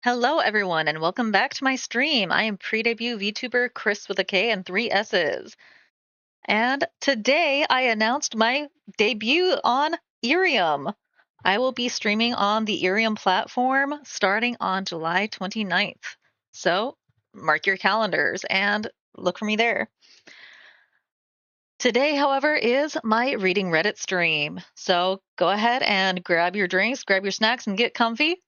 Hello, everyone, and welcome back to my stream. I am pre-debut VTuber Krisss with a K and 3 S's. And today I announced my debut on Eerium. I will be streaming on the Eerium platform starting on July 29th. So mark your calendars and look for me there. Today, however, is my Reading Reddit stream. So go ahead and grab your drinks, grab your snacks, and get comfy.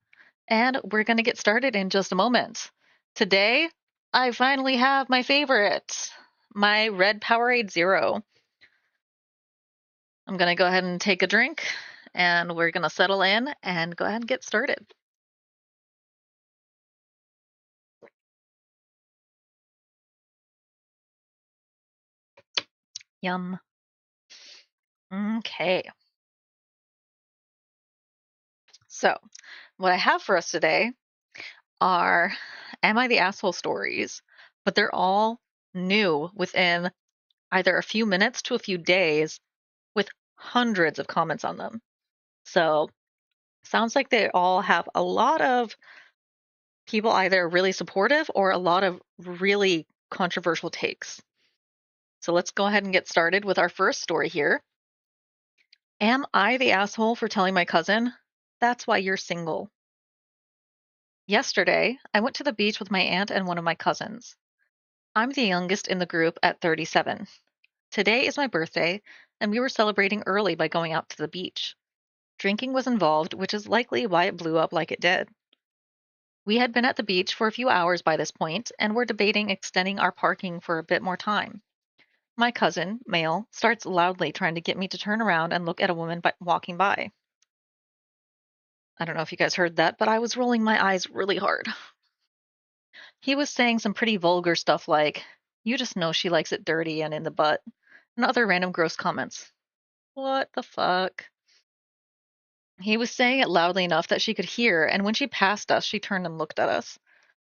And we're going to get started in just a moment. Today, I finally have my favorite, my red Powerade Zero. I'm going to go ahead and take a drink, and we're going to settle in and go ahead and get started. Yum. Okay. So, what I have for us today are Am I the Asshole stories, but they're all new within either a few minutes to a few days with hundreds of comments on them. So, sounds like they all have a lot of people either really supportive or a lot of really controversial takes. So let's go ahead and get started with our first story here. Am I the asshole for telling my cousin? That's why you're single. Yesterday, I went to the beach with my aunt and one of my cousins. I'm the youngest in the group at 37. Today is my birthday, and we were celebrating early by going out to the beach. Drinking was involved, which is likely why it blew up like it did. We had been at the beach for a few hours by this point and were debating extending our parking for a bit more time. My cousin, male, starts loudly trying to get me to turn around and look at a woman walking by. I don't know if you guys heard that, but I was rolling my eyes really hard. He was saying some pretty vulgar stuff like, "You just know she likes it dirty and in the butt," and other random gross comments. What the fuck? He was saying it loudly enough that she could hear, and when she passed us, she turned and looked at us.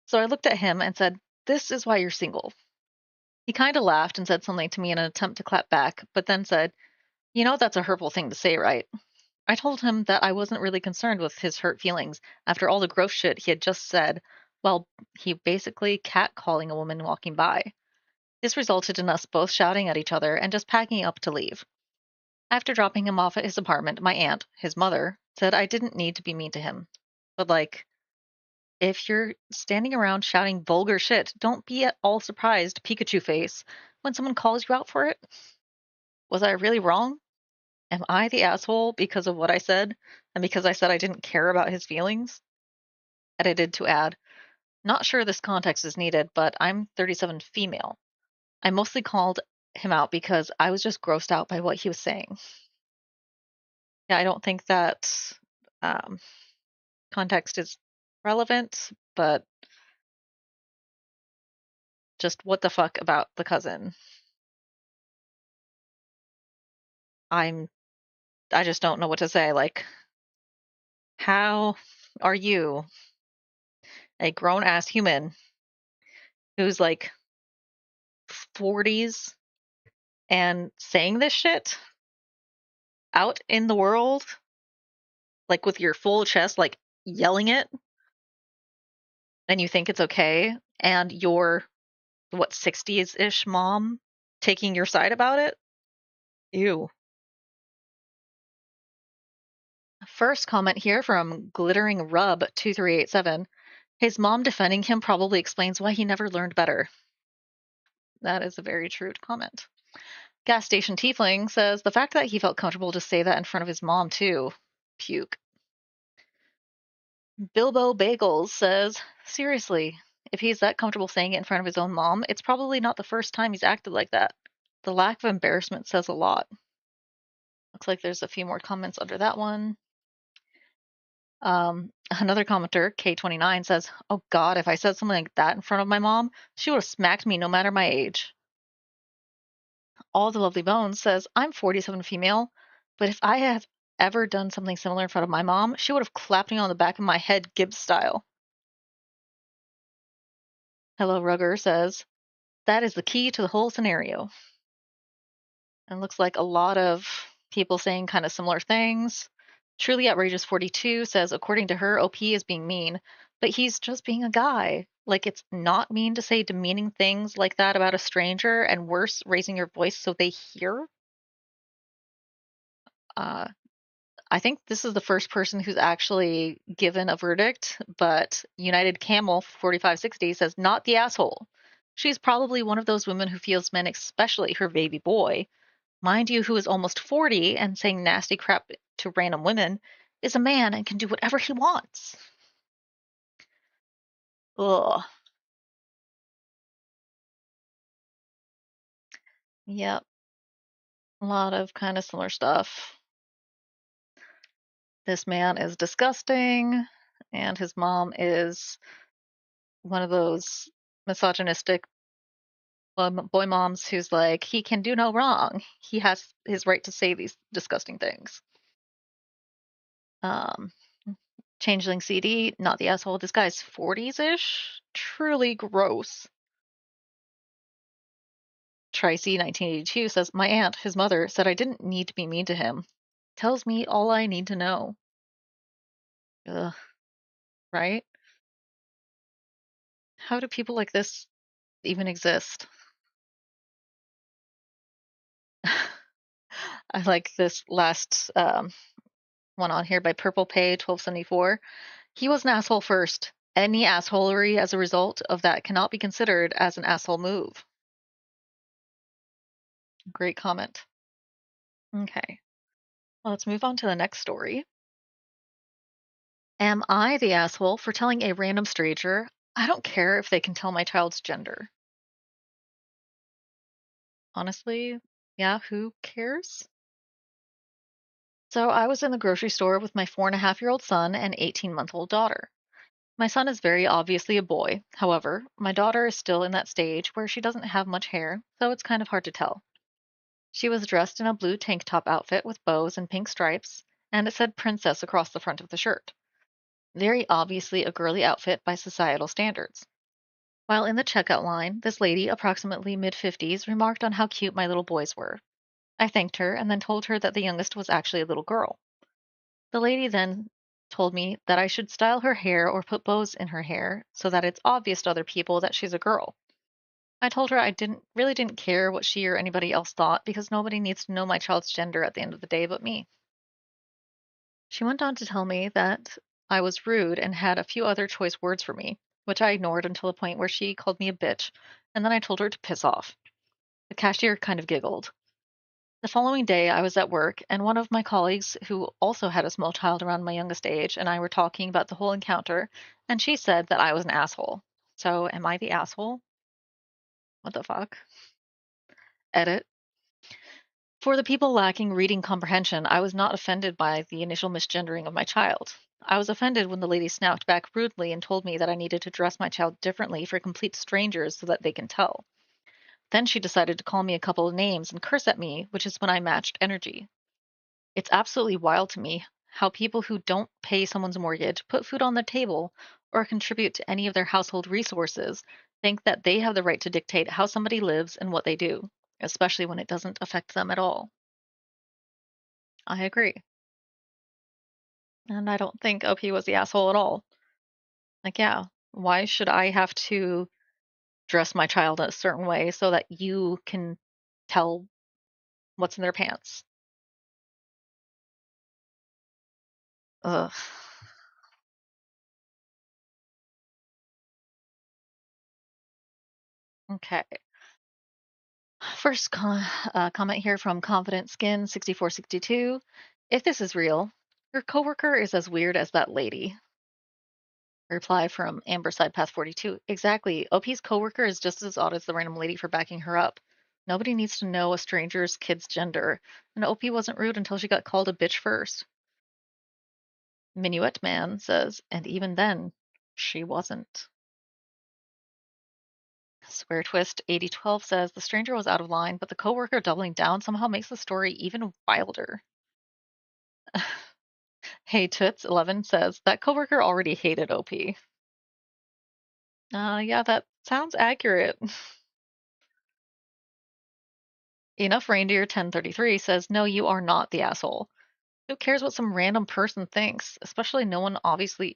So I looked at him and said, "This is why you're single." He kind of laughed and said something to me in an attempt to clap back, but then said, "You know that's a hurtful thing to say, right?" I told him that I wasn't really concerned with his hurt feelings after all the gross shit he had just said, while he basically catcalling a woman walking by. This resulted in us both shouting at each other and just packing up to leave. After dropping him off at his apartment, my aunt, his mother, said I didn't need to be mean to him. But like, if you're standing around shouting vulgar shit, don't be at all surprised, Pikachu face, when someone calls you out for it. Was I really wrong? Am I the asshole because of what I said and because I said I didn't care about his feelings? Edited to add, not sure this context is needed, but I'm 37 female. I mostly called him out because I was just grossed out by what he was saying. Yeah, I don't think that um, context is relevant, but just what the fuck about the cousin? I'm I just don't know what to say. Like, how are you, a grown ass human who's like 40s and saying this shit out in the world, like with your full chest, like yelling it, and you think it's okay, and your what 60s ish mom taking your side about it? Ew. First comment here from Glittering Rub 2387. His mom defending him probably explains why he never learned better. That is a very true comment. Gas Station Tiefling says the fact that he felt comfortable to say that in front of his mom, too. Puke. Bilbo Bagels says, seriously, if he's that comfortable saying it in front of his own mom, it's probably not the first time he's acted like that. The lack of embarrassment says a lot. Looks like there's a few more comments under that one. Another commenter, K29, says, oh God, if I said something like that in front of my mom, she would have smacked me no matter my age. All the Lovely Bones says, I'm 47 female, but if I have ever done something similar in front of my mom, she would have clapped me on the back of my head, Gibbs style. Hello Rugger says, that is the key to the whole scenario. And looks like a lot of people saying kind of similar things. Truly Outrageous 42 says, according to her, OP is being mean. But he's just being a guy. Like, it's not mean to say demeaning things like that about a stranger, and worse, raising your voice so they hear. Uh, I think this is the first person who's actually given a verdict, but United Camel 4560 says, not the asshole. She's probably one of those women who feels men, especially her baby boy, mind you, who is almost 40 and saying nasty crap to random women, is a man and can do whatever he wants. Ugh. Yep. A lot of kind of similar stuff. This man is disgusting, and his mom is one of those misogynistic boy moms who's like, he can do no wrong. He has his right to say these disgusting things. Um, Changeling CD, not the asshole. This guy's 40s ish. Truly gross. Tracy, 1982, says, my aunt, his mother, said I didn't need to be mean to him. Tells me all I need to know. Ugh, right? How do people like this even exist? I like this last one on here by Purple Pay 1274. He was an asshole first. Any assholery as a result of that cannot be considered as an asshole move. Great comment. Okay, well, let's move on to the next story. Am I the asshole for telling a random stranger I don't care if they can tell my child's gender? Honestly, yeah, who cares? So I was in the grocery store with my 4.5-year-old son and 18-month-old daughter. My son is very obviously a boy. However, my daughter is still in that stage where she doesn't have much hair, so it's kind of hard to tell. She was dressed in a blue tank top outfit with bows and pink stripes, and it said princess across the front of the shirt. Very obviously a girly outfit by societal standards. While in the checkout line, this lady, approximately mid-50s, remarked on how cute my little boys were. I thanked her and then told her that the youngest was actually a little girl. The lady then told me that I should style her hair or put bows in her hair so that it's obvious to other people that she's a girl. I told her I didn't care what she or anybody else thought because nobody needs to know my child's gender at the end of the day but me. She went on to tell me that I was rude and had a few other choice words for me, which I ignored until the point where she called me a bitch, and then I told her to piss off. The cashier kind of giggled. The following day, I was at work, and one of my colleagues, who also had a small child around my youngest age, and I were talking about the whole encounter, and she said that I was an asshole. So, am I the asshole? What the fuck? Edit. For the people lacking reading comprehension, I was not offended by the initial misgendering of my child. I was offended when the lady snapped back rudely and told me that I needed to dress my child differently for complete strangers so that they can tell. Then she decided to call me a couple of names and curse at me, which is when I matched energy. It's absolutely wild to me how people who don't pay someone's mortgage, put food on their table, or contribute to any of their household resources think that they have the right to dictate how somebody lives and what they do, especially when it doesn't affect them at all. I agree. And I don't think OP was the asshole at all. Like, yeah, why should I have to dress my child a certain way so that you can tell what's in their pants? Ugh. Okay. First comment here from Confident Skin 6462. If this is real, your coworker is as weird as that lady. Reply from Amber Sidepath 42. Exactly. OP's coworker is just as odd as the random lady for backing her up. Nobody needs to know a stranger's kid's gender, and OP wasn't rude until she got called a bitch first. Minuet Man says, and even then, she wasn't. Square Twist 8012 says the stranger was out of line, but the coworker doubling down somehow makes the story even wilder. Hey Toots 11 says that coworker already hated OP. Yeah, that sounds accurate. Enough Reindeer 1033 says no, you are not the asshole. Who cares what some random person thinks, especially no one obviously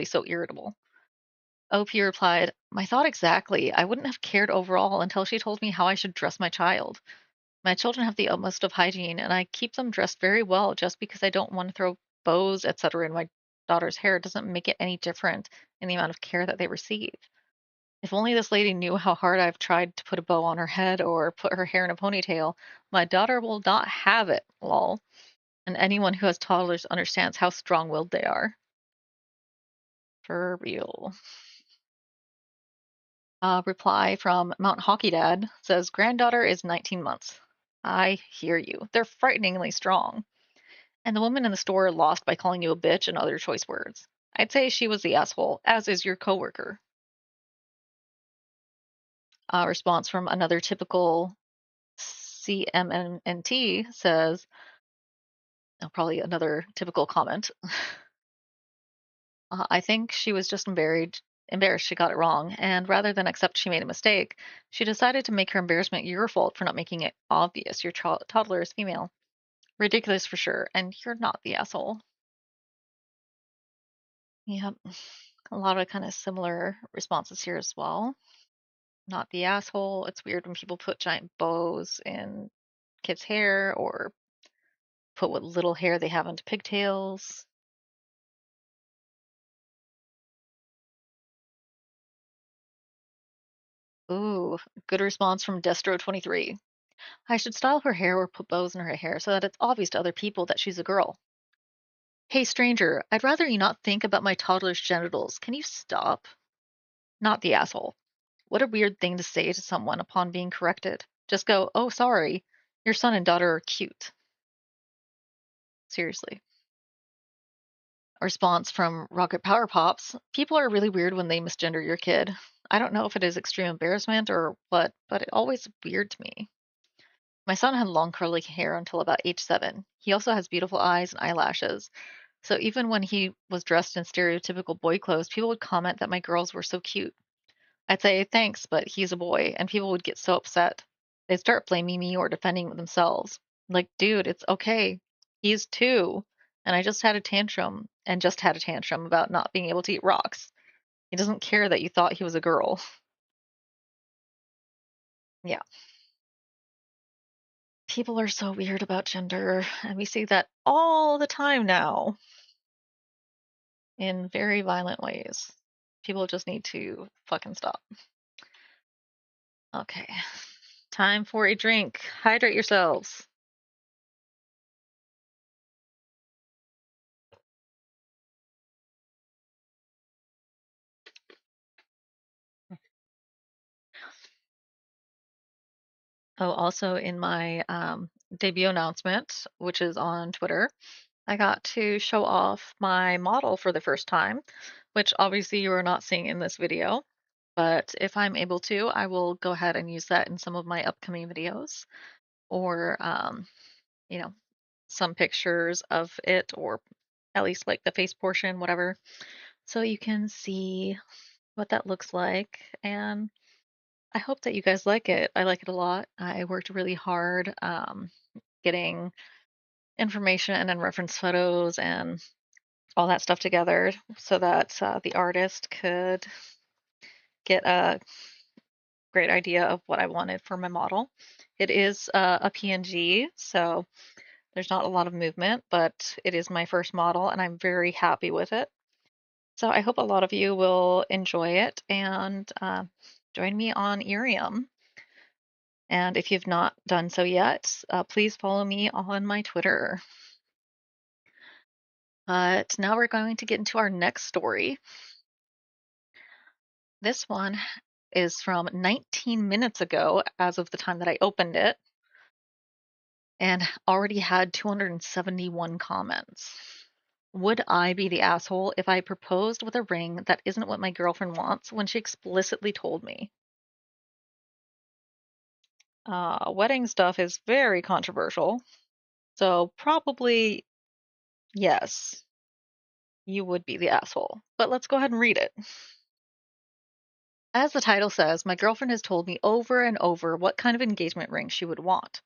so irritable. OP replied, "My thought exactly. I wouldn't have cared overall until she told me how I should dress my child. My children have the utmost of hygiene, and I keep them dressed very well. Just because I don't want to throw bows, etc., in my daughter's hair doesn't make it any different in the amount of care that they receive. If only this lady knew how hard I've tried to put a bow on her head or put her hair in a ponytail. My daughter will not have it, lol. And anyone who has toddlers understands how strong-willed they are." For real. Reply from Mount Hockey Dad says, "Granddaughter is 19 months. I hear you. They're frighteningly strong. And the woman in the store lost by calling you a bitch and other choice words. I'd say she was the asshole, as is your coworker." Response from another typical CMNT says, probably another typical comment. "I think she was just embarrassed she got it wrong, and rather than accept she made a mistake, she decided to make her embarrassment your fault for not making it obvious your toddler is female. Ridiculous for sure, and you're not the asshole." Yep, a lot of kind of similar responses here as well. Not the asshole. It's weird when people put giant bows in kids' hair or put what little hair they have into pigtails. Ooh, good response from Destro23. "I should style her hair or put bows in her hair so that it's obvious to other people that she's a girl. Hey stranger, I'd rather you not think about my toddler's genitals. Can you stop?" Not the asshole. What a weird thing to say to someone upon being corrected. Just go, "Oh, sorry. Your son and daughter are cute." Seriously. A response from Rocket Power Pops. "People are really weird when they misgender your kid. I don't know if it is extreme embarrassment or what, but it always weird to me. My son had long curly hair until about age 7. He also has beautiful eyes and eyelashes. So even when he was dressed in stereotypical boy clothes, people would comment that my girls were so cute. I'd say thanks, but he's a boy, and people would get so upset. They'd start blaming me or defending themselves. Like, dude, it's okay. He's 2, and just had a tantrum about not being able to eat rocks. He doesn't care that you thought he was a girl." Yeah. People are so weird about gender, and we see that all the time now in very violent ways. People just need to fucking stop. Okay. Time for a drink. Hydrate yourselves. Oh, also in my debut announcement, which is on Twitter, I got to show off my model for the first time, which obviously you are not seeing in this video. But if I'm able to, I will go ahead and use that in some of my upcoming videos or, you know, some pictures of it or at least like the face portion, whatever. So you can see what that looks like. And I hope that you guys like it. I like it a lot. I worked really hard getting information and then reference photos and all that stuff together so that the artist could get a great idea of what I wanted for my model. It is a PNG, so there's not a lot of movement, but it is my first model and I'm very happy with it. So I hope a lot of you will enjoy it and join me on Irium. And if you've not done so yet, please follow me on my Twitter. But now we're going to get into our next story. This one is from 19 minutes ago, as of the time that I opened it, and already had 271 comments. Would I be the asshole if I proposed with a ring that isn't what my girlfriend wants when she explicitly told me? Wedding stuff is very controversial, so probably yes, you would be the asshole. But let's go ahead and read it. As the title says, my girlfriend has told me over and over what kind of engagement ring she would want.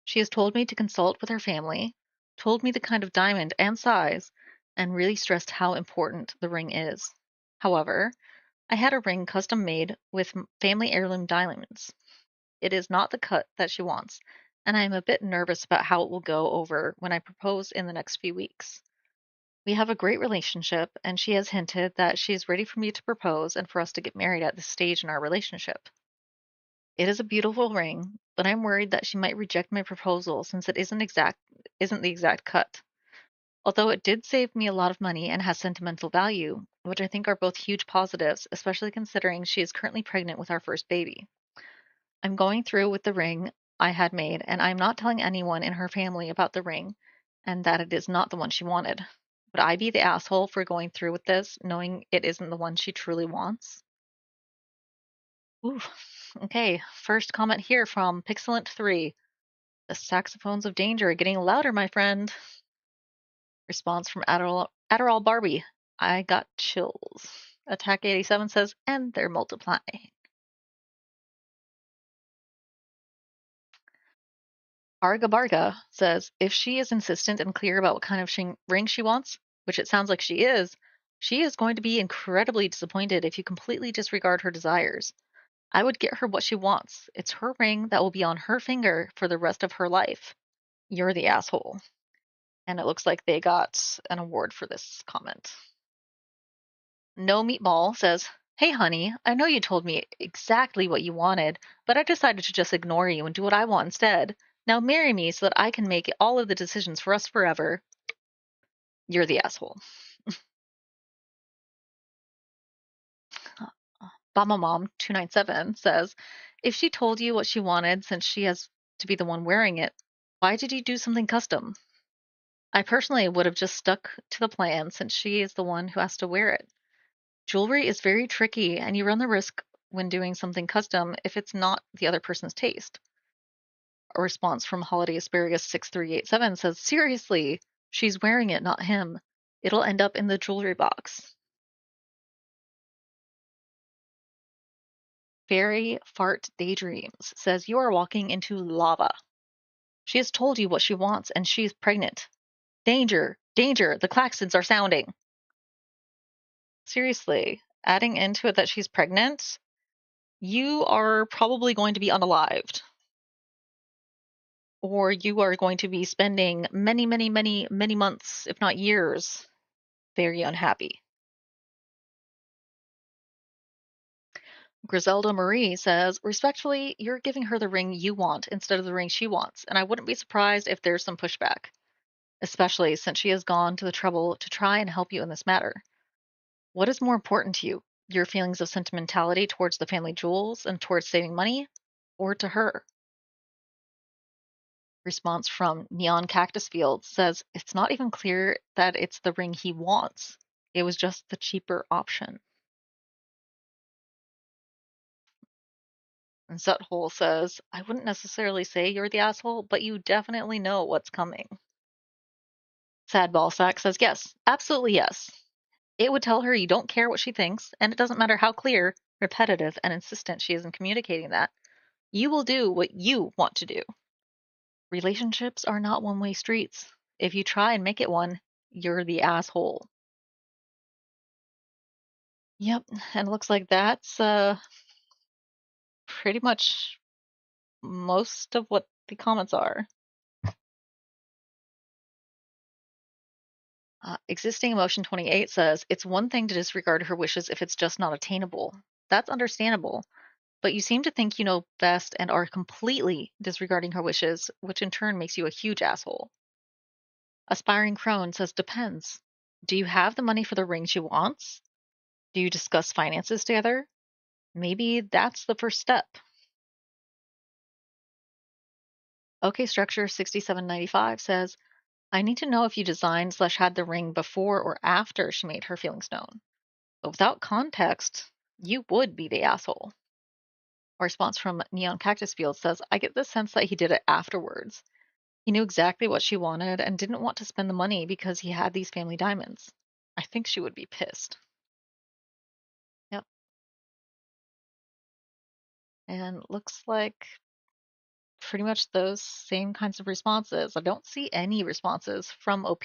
She has told me to consult with her family. told me the kind of diamond and size, and really stressed how important the ring is. However, I had a ring custom made with family heirloom diamonds. It is not the cut that she wants, and I am a bit nervous about how it will go over when I propose in the next few weeks. We have a great relationship, and she has hinted that she is ready for me to propose and for us to get married at this stage in our relationship. It is a beautiful ring, but I'm worried that she might reject my proposal since it isn't the exact cut. Although it did save me a lot of money and has sentimental value, which I think are both huge positives, especially considering she is currently pregnant with our first baby. I'm going through with the ring I had made, and I'm not telling anyone in her family about the ring and that it is not the one she wanted. Would I be the asshole for going through with this, knowing it isn't the one she truly wants? Ooh, okay. First comment here from Pixelent3. The saxophones of danger are getting louder, my friend. Response from Adderall Barbie. I got chills. Attack 87 says, and they're multiplying. Arga Barga says, if she is insistent and clear about what kind of ring she wants, which it sounds like she is going to be incredibly disappointed if you completely disregard her desires. I would get her what she wants. It's her ring that will be on her finger for the rest of her life. You're the asshole. And it looks like they got an award for this comment. No Meatball says, hey, honey, I know you told me exactly what you wanted, but I decided to just ignore you and do what I want instead. Now marry me so that I can make all of the decisions for us forever. You're the asshole. Bama Mom 297 says, if she told you what she wanted since she has to be the one wearing it, why did you do something custom? I personally would have just stuck to the plan since she is the one who has to wear it. Jewelry is very tricky, and you run the risk when doing something custom if it's not the other person's taste. A response from Holiday Asparagus 6387 says, seriously, she's wearing it, not him. It'll end up in the jewelry box. Fairy Fart Daydreams says, you are walking into lava. She has told you what she wants, and she's pregnant. Danger! Danger! The klaxons are sounding. Seriously, adding into it that she's pregnant, you are probably going to be unalived. Or you are going to be spending many, many, many, many months, if not years, very unhappy. Griselda Marie says, respectfully, you're giving her the ring you want instead of the ring she wants, and I wouldn't be surprised if there's some pushback, especially since she has gone to the trouble to try and help you in this matter. What is more important to you? Your feelings of sentimentality towards the family jewels and towards saving money, or to her? Response from Neon Cactus Field says, it's not even clear that it's the ring he wants. It was just the cheaper option. And Suthole says, I wouldn't necessarily say you're the asshole, but you definitely know what's coming. Sad Ballsack says, yes, absolutely yes. It would tell her you don't care what she thinks, and it doesn't matter how clear, repetitive, and insistent she is in communicating that. You will do what you want to do. Relationships are not one-way streets. If you try and make it one, you're the asshole. Yep, and it looks like that's pretty much most of what the comments are. Existing Emotion 28 says, it's one thing to disregard her wishes if it's just not attainable. That's understandable. But you seem to think you know best and are completely disregarding her wishes, which in turn makes you a huge asshole. Aspiring Crone says, depends. Do you have the money for the ring she wants? Do you discuss finances together? Maybe that's the first step. OK Structure 6795 says, I need to know if you designed/had the ring before or after she made her feelings known. But without context, you would be the asshole. A response from Neon Cactus Field says, I get the sense that he did it afterwards. He knew exactly what she wanted and didn't want to spend the money because he had these family diamonds. I think she would be pissed. Yep. And looks like pretty much those same kinds of responses. I don't see any responses from OP.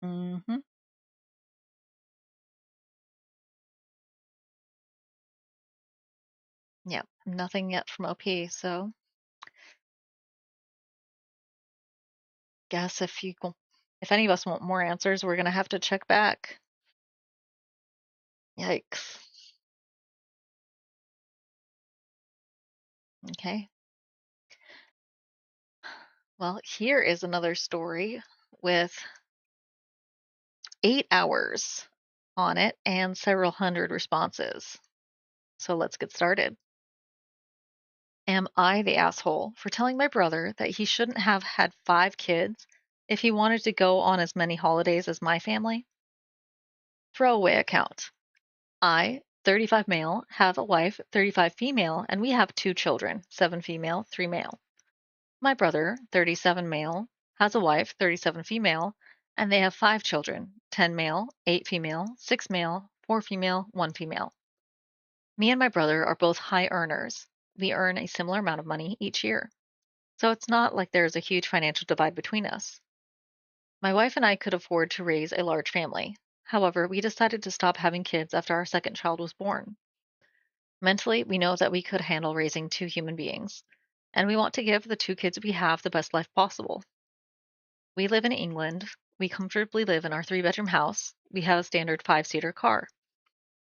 Hmm. Yep, nothing yet from OP. So guess if any of us want more answers, we're gonna have to check back. Yikes. Okay. Well, here is another story with 8 hours on it and several hundred responses. So let's get started. Am I the asshole for telling my brother that he shouldn't have had 5 kids if he wanted to go on as many holidays as my family? Throwaway account. I, 35 male, have a wife, 35 female, and we have 2 children, 7 female, 3 male. My brother, 37 male, has a wife, 37 female, and they have 5 children, 10 male, 8 female, 6 male, 4 female, 1 female. Me and my brother are both high earners. We earn a similar amount of money each year. So it's not like there's a huge financial divide between us. My wife and I could afford to raise a large family. However, we decided to stop having kids after our second child was born. Mentally, we know that we could handle raising 2 human beings, and we want to give the 2 kids we have the best life possible. We live in England. We comfortably live in our 3 bedroom house. We have a standard 5-seater car.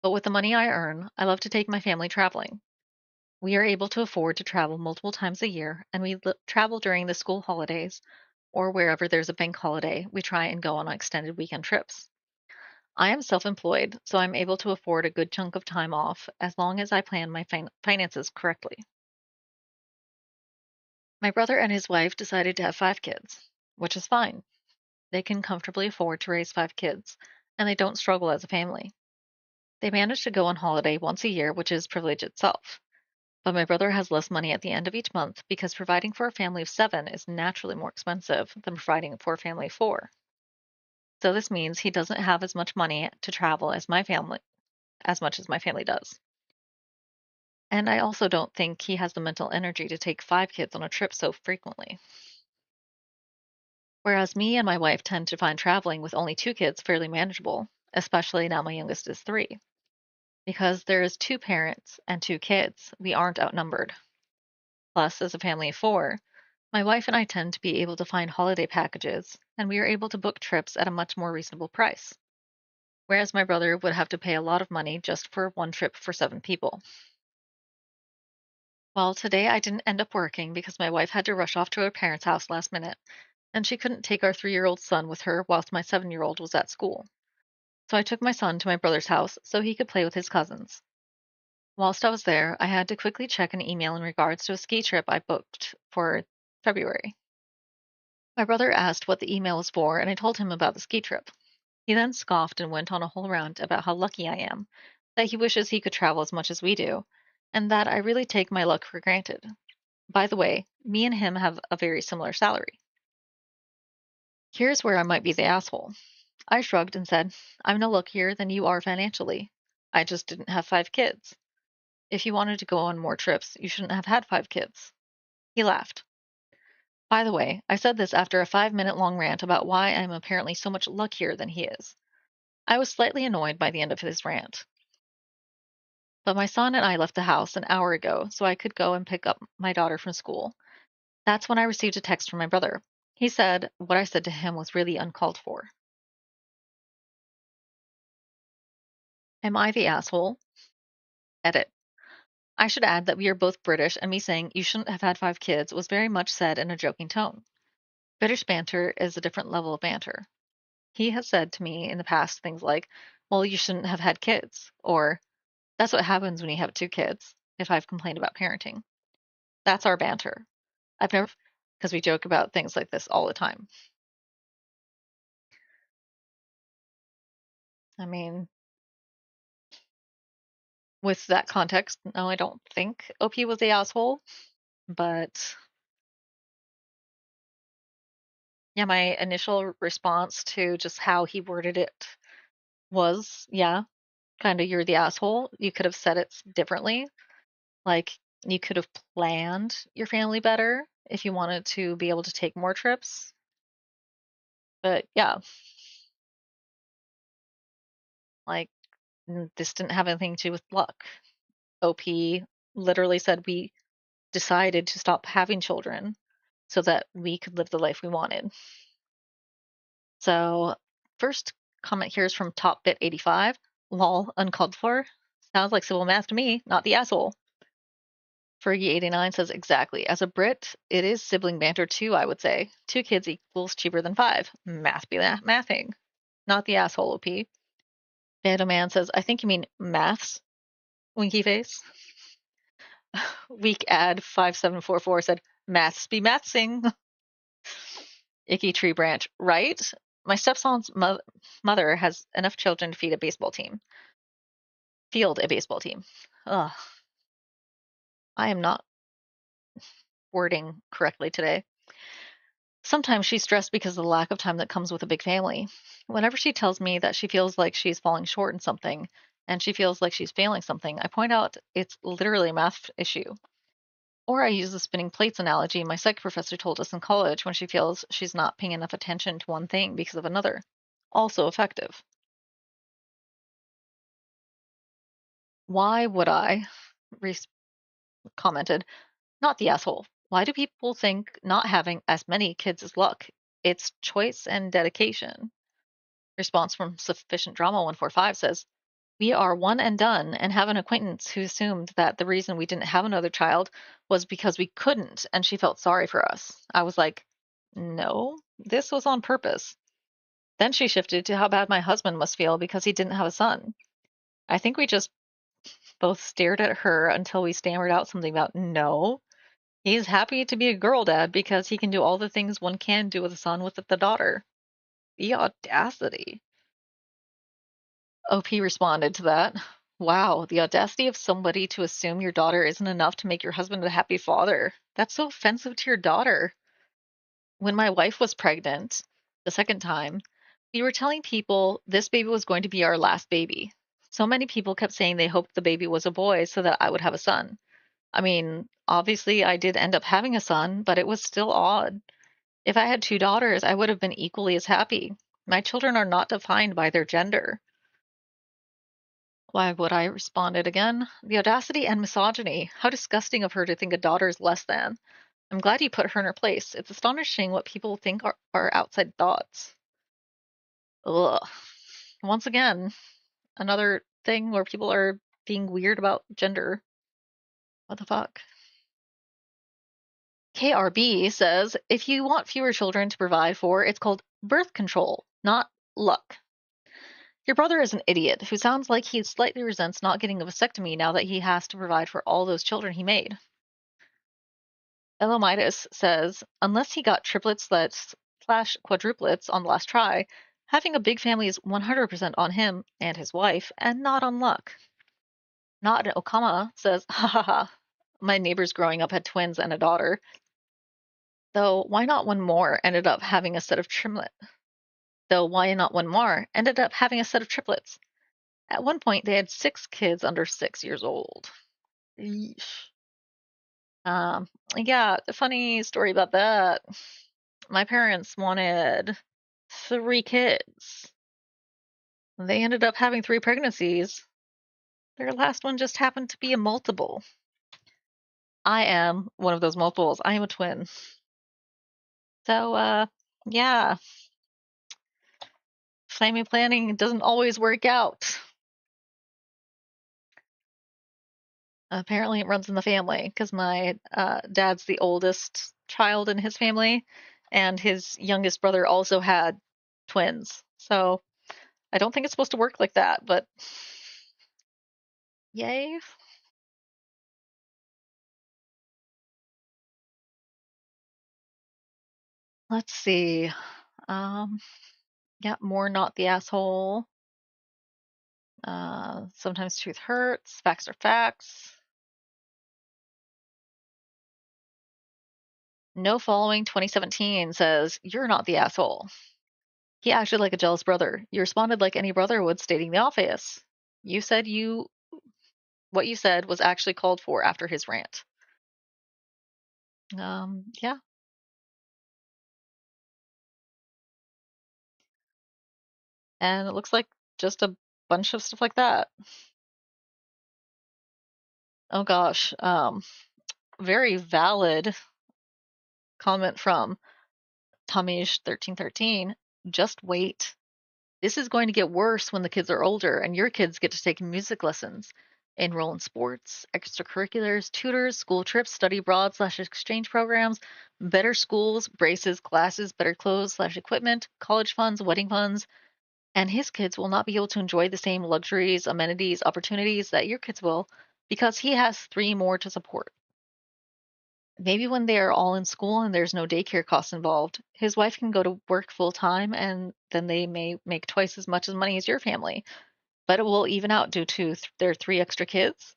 But with the money I earn, I love to take my family traveling. We are able to afford to travel multiple times a year, and we travel during the school holidays or wherever there's a bank holiday. We try and go on extended weekend trips. I am self employed, so I'm able to afford a good chunk of time off as long as I plan my finances correctly. My brother and his wife decided to have 5 kids, which is fine. They can comfortably afford to raise 5 kids, and they don't struggle as a family. They manage to go on holiday once a year, which is privilege itself. But my brother has less money at the end of each month because providing for a family of 7 is naturally more expensive than providing for a family of 4. So this means he doesn't have as much money to travel as much as my family does. And I also don't think he has the mental energy to take 5 kids on a trip so frequently. Whereas me and my wife tend to find traveling with only 2 kids fairly manageable, especially now my youngest is 3. Because there is 2 parents and 2 kids, we aren't outnumbered. Plus, as a family of 4, my wife and I tend to be able to find holiday packages, and we are able to book trips at a much more reasonable price. Whereas my brother would have to pay a lot of money just for one trip for 7 people. Well, today I didn't end up working because my wife had to rush off to her parents' house last minute, and she couldn't take our 3-year-old son with her whilst my 7-year-old was at school. So I took my son to my brother's house so he could play with his cousins. Whilst I was there, I had to quickly check an email in regards to a ski trip I booked for February. My brother asked what the email was for, and I told him about the ski trip. He then scoffed and went on a whole rant about how lucky I am, that he wishes he could travel as much as we do, and that I really take my luck for granted. By the way, me and him have a very similar salary. Here's where I might be the asshole. I shrugged and said, I'm no luckier than you are financially. I just didn't have 5 kids. If you wanted to go on more trips, you shouldn't have had 5 kids. He laughed. By the way, I said this after a 5-minute long rant about why I'm apparently so much luckier than he is. I was slightly annoyed by the end of his rant. But my son and I left the house an hour ago so I could go and pick up my daughter from school. That's when I received a text from my brother. He said what I said to him was really uncalled for. Am I the asshole? Edit. I should add that we are both British, and me saying you shouldn't have had 5 kids was very much said in a joking tone. British banter is a different level of banter. He has said to me in the past things like, well, you shouldn't have had kids, or that's what happens when you have 2 kids, if I've complained about parenting. That's our banter. I've never, because we joke about things like this all the time. I mean, with that context, no, I don't think OP was the asshole, but yeah, my initial response to just how he worded it was, yeah, kind of you're the asshole. You could have said it differently. Like, you could have planned your family better if you wanted to be able to take more trips. But yeah, like, this didn't have anything to do with luck. OP literally said we decided to stop having children so that we could live the life we wanted. So, first comment here is from TopBit85. Lol, uncalled for. Sounds like civil math to me, not the asshole. Fergie89 says exactly. As a Brit, it is sibling banter too, I would say. 2 kids equals cheaper than 5. Math be mathing. Not the asshole, OP. Phantom Man says, I think you mean maths, winky face. Weak ad 5744 said, maths be mathsing. Icky Tree Branch, right? My stepson's mother has enough children to feed a baseball team. Field a baseball team. Ugh. I am not wording correctly today. Sometimes she's stressed because of the lack of time that comes with a big family. Whenever she tells me that she feels like she's falling short in something and she feels like she's failing something, I point out it's literally a math issue. Or I use the spinning plates analogy my psych professor told us in college when she feels she's not paying enough attention to one thing because of another. Also effective. Why would I? Reese commented, not the asshole. Why do people think not having as many kids is luck? It's choice and dedication. Response from Sufficient Drama 145 says, we are one and done and have an acquaintance who assumed that the reason we didn't have another child was because we couldn't and she felt sorry for us. I was like, no, this was on purpose. Then she shifted to how bad my husband must feel because he didn't have a son. I think we just both stared at her until we stammered out something about no. He's happy to be a girl dad because he can do all the things one can do with a son with the daughter. The audacity. OP responded to that. Wow, the audacity of somebody to assume your daughter isn't enough to make your husband a happy father. That's so offensive to your daughter. When my wife was pregnant, the second time, we were telling people this baby was going to be our last baby. So many people kept saying they hoped the baby was a boy so that I would have a son. I mean, obviously, I did end up having a son, but it was still odd. If I had 2 daughters, I would have been equally as happy. My children are not defined by their gender. Why would I responded again? The audacity and misogyny. How disgusting of her to think a daughter is less than. I'm glad you put her in her place. It's astonishing what people think are outside thoughts. Ugh. Once again, another thing where people are being weird about gender. What the fuck? KRB says, if you want fewer children to provide for, it's called birth control, not luck. Your brother is an idiot who sounds like he slightly resents not getting a vasectomy now that he has to provide for all those children he made. Elomitis says, unless he got triplets slash quadruplets on the last try, having a big family is 100% on him and his wife, and not on luck. Not Okama says, ha ha ha, my neighbors growing up had twins and a daughter. Though why not one more ended up having a set of Though why not one more ended up having a set of triplets. At one point, they had 6 kids under 6 years old. Yeesh. Um, yeah, a funny story about that. My parents wanted 3 kids. They ended up having 3 pregnancies. Their last one just happened to be a multiple. I am one of those multiples. I am a twin. So, yeah, family planning doesn't always work out. Apparently, it runs in the family because my dad's the oldest child in his family, and his youngest brother also had twins. So I don't think it's supposed to work like that, but yay. Let's see. Um, yeah, more not the asshole. Sometimes truth hurts. Facts are facts. No following 2017 says, you're not the asshole. He acted like a jealous brother. You responded like any brother would, stating the obvious. You said what you said was actually called for after his rant. Yeah. And it looks like just a bunch of stuff like that. Oh gosh. Very valid comment from Tamish1313. Just wait. This is going to get worse when the kids are older and your kids get to take music lessons, enroll in sports, extracurriculars, tutors, school trips, study abroad / exchange programs, better schools, braces, glasses, better clothes / equipment, college funds, wedding funds, and his kids will not be able to enjoy the same luxuries, amenities, opportunities that your kids will because he has three more to support. Maybe when they are all in school and there's no daycare costs involved, his wife can go to work full time and then they may make twice as much as money as your family, but it will even out due to their three extra kids.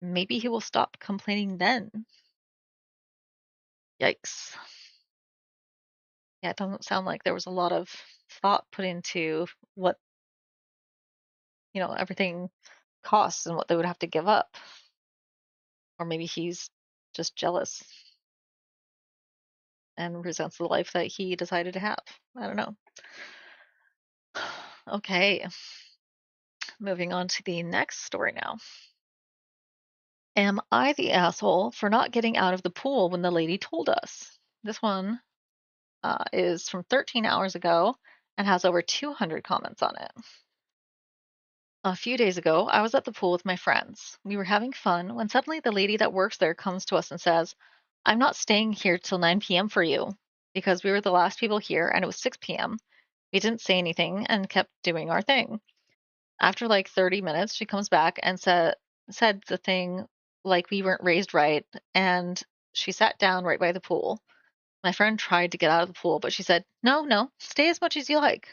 Maybe he will stop complaining then. Yikes. Yeah, it doesn't sound like there was a lot of thought put into what, everything costs and what they would have to give up. Or maybe he's just jealous and resents the life that he decided to have. I don't know. Okay, moving on to the next story now. Am I the asshole for not getting out of the pool when the lady told us? This one is from 13 hours ago and has over 200 comments on it. A few days ago, I was at the pool with my friends. We were having fun when suddenly the lady that works there comes to us and says, I'm not staying here till 9 p.m. for you, because we were the last people here and it was 6 p.m. We didn't say anything and kept doing our thing. After like 30 minutes, she comes back and said the thing like we weren't raised right, and she sat down right by the pool. My friend tried to get out of the pool, but she said, No, no, stay as much as you like.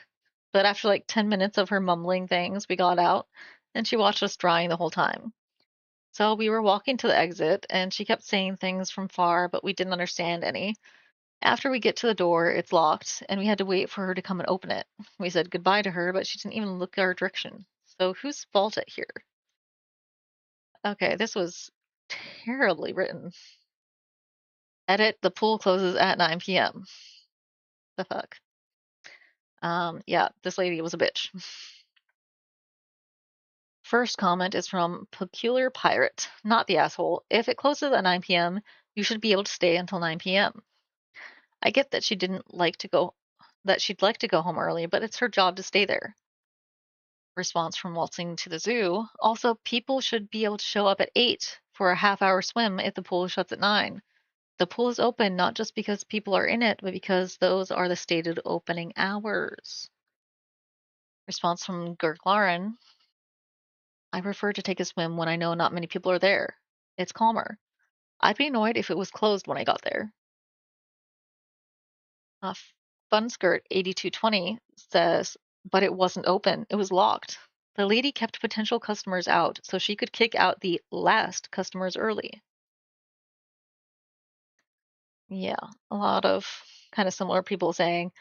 But after like 10 minutes of her mumbling things, we got out, and she watched us drying the whole time. So we were walking to the exit, and she kept saying things from far, but we didn't understand any. After we get to the door, it's locked, and we had to wait for her to come and open it. We said goodbye to her, but she didn't even look our direction. So whose fault it here? Okay, this was terribly written. Edit, the pool closes at 9 p.m. The fuck? Yeah, this lady was a bitch. First comment is from Peculiar Pirate, not the asshole. If it closes at 9 p.m., you should be able to stay until 9 p.m. I get that she'd like to go home early, but it's her job to stay there. Response from Waltzing to the Zoo. Also, people should be able to show up at 8 for a half-hour swim if the pool shuts at 9. The pool is open not just because people are in it, but because those are the stated opening hours. Response from Gurglaren. I prefer to take a swim when I know not many people are there. It's calmer. I'd be annoyed if it was closed when I got there. Uh, Funskirt 8220 says, but it wasn't open. It was locked. The lady kept potential customers out so she could kick out the last customers early. Yeah, a lot of kind of similar people saying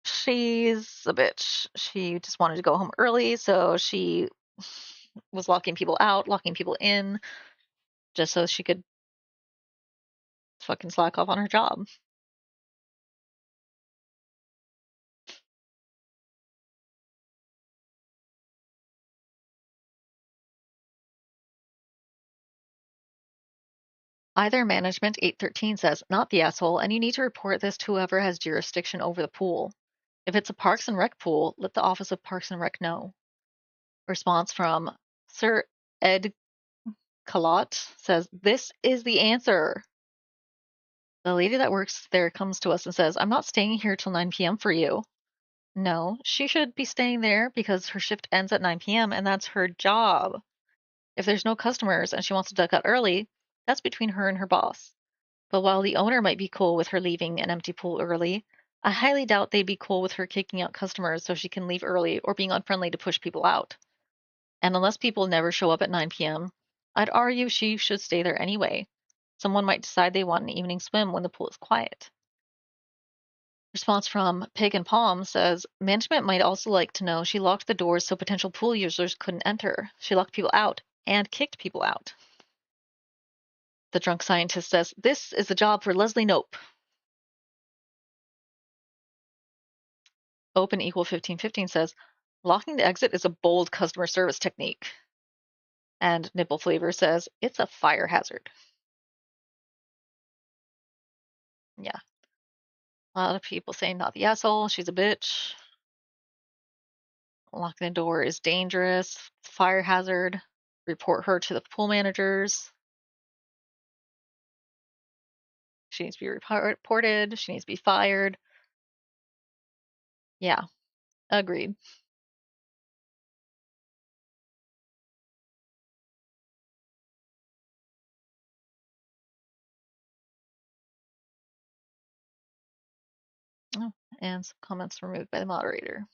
she's a bitch. She just wanted to go home early, so she was locking people out, locking people in, just so she could fucking slack off on her job. Either Management 813 says, not the asshole, and you need to report this to whoever has jurisdiction over the pool. If it's a Parks and Rec pool, let the Office of Parks and Rec know. Response from Sir Ed Kalot says, this is the answer. The lady that works there comes to us and says, I'm not staying here till 9 p.m. for you. No, she should be staying there because her shift ends at 9 p.m. and that's her job. If there's no customers and she wants to duck out early, that's between her and her boss. But while the owner might be cool with her leaving an empty pool early, I highly doubt they'd be cool with her kicking out customers so she can leave early or being unfriendly to push people out. And unless people never show up at 9 p.m., I'd argue she should stay there anyway. Someone might decide they want an evening swim when the pool is quiet. Response from Pig and Palm says, management might also like to know she locked the doors so potential pool users couldn't enter. She locked people out and kicked people out. The drunk scientist says, this is a job for Leslie Knope. Open equal 1515 says, locking the exit is a bold customer service technique. And Nipple Flavor says, it's a fire hazard. Yeah. A lot of people saying not the asshole, she's a bitch. Locking the door is dangerous, fire hazard. Report her to the pool managers. She needs to be reported. She needs to be fired. Yeah, agreed. Oh, and some comments removed by the moderator.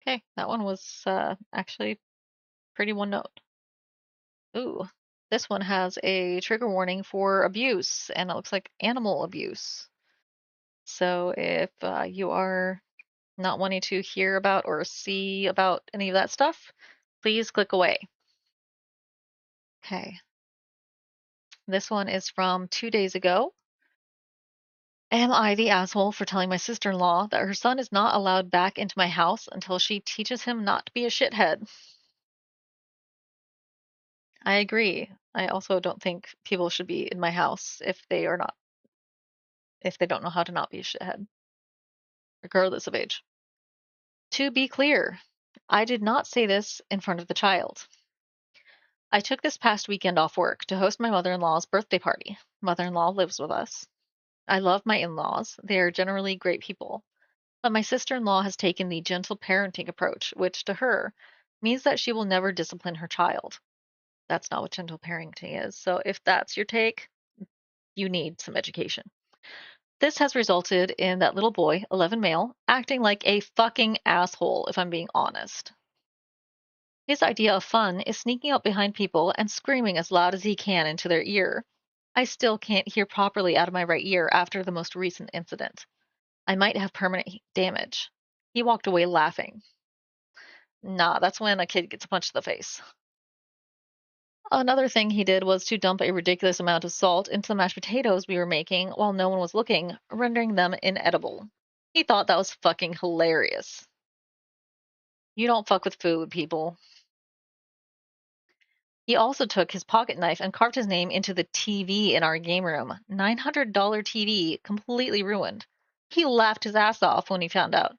Okay, that one was actually pretty one note. Ooh, this one has a trigger warning for abuse, and it looks like animal abuse. So if you are not wanting to hear about or see about any of that stuff, please click away. Okay. This one is from 2 days ago. Am I the asshole for telling my sister-in-law that her son is not allowed back into my house until she teaches him not to be a shithead? I agree. I also don't think people should be in my house if they don't know how to not be a shithead, regardless of age. To be clear, I did not say this in front of the child. I took this past weekend off work to host my mother-in-law's birthday party. Mother-in-law lives with us. I love my in-laws. They are generally great people. But my sister-in-law has taken the gentle parenting approach, which to her means that she will never discipline her child. That's not what gentle parenting is. So if that's your take, you need some education. This has resulted in that little boy, 11 male, acting like a fucking asshole, if I'm being honest. His idea of fun is sneaking up behind people and screaming as loud as he can into their ear. I still can't hear properly out of my right ear after the most recent incident. I might have permanent damage. He walked away laughing. Nah, that's when a kid gets punched in the face. Another thing he did was to dump a ridiculous amount of salt into the mashed potatoes we were making while no one was looking, rendering them inedible. He thought that was fucking hilarious. You don't fuck with food, people. He also took his pocket knife and carved his name into the TV in our game room. $900 TV, completely ruined. He laughed his ass off when he found out.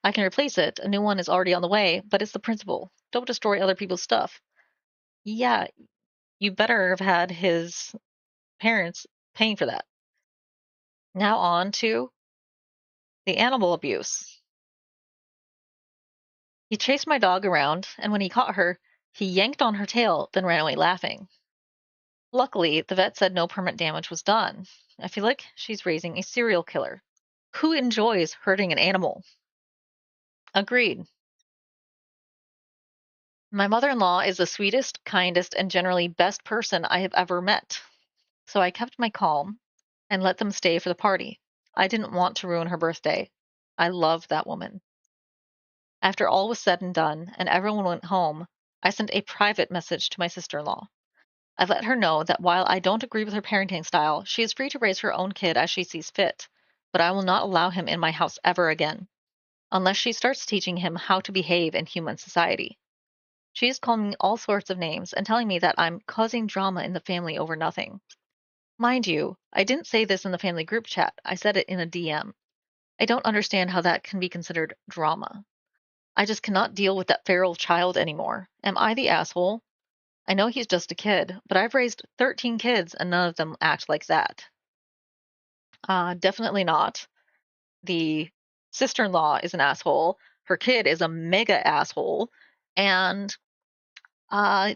I can replace it. A new one is already on the way, but it's the principle. Don't destroy other people's stuff. Yeah, you better have had his parents paying for that. Now on to the animal abuse. He chased my dog around, and when he caught her, he yanked on her tail, then ran away laughing. Luckily, the vet said no permanent damage was done. I feel like she's raising a serial killer. Who enjoys hurting an animal? Agreed. My mother-in-law is the sweetest, kindest, and generally best person I have ever met. So I kept my calm and let them stay for the party. I didn't want to ruin her birthday. I love that woman. After all was said and done and everyone went home, I sent a private message to my sister-in-law. I let her know that while I don't agree with her parenting style, she is free to raise her own kid as she sees fit, but I will not allow him in my house ever again, unless she starts teaching him how to behave in human society. She is calling me all sorts of names and telling me that I'm causing drama in the family over nothing. Mind you, I didn't say this in the family group chat, I said it in a DM. I don't understand how that can be considered drama. I just cannot deal with that feral child anymore. Am I the asshole? I know he's just a kid, but I've raised 13 kids and none of them act like that. Definitely not. The sister-in-law is an asshole. Her kid is a mega asshole. And uh,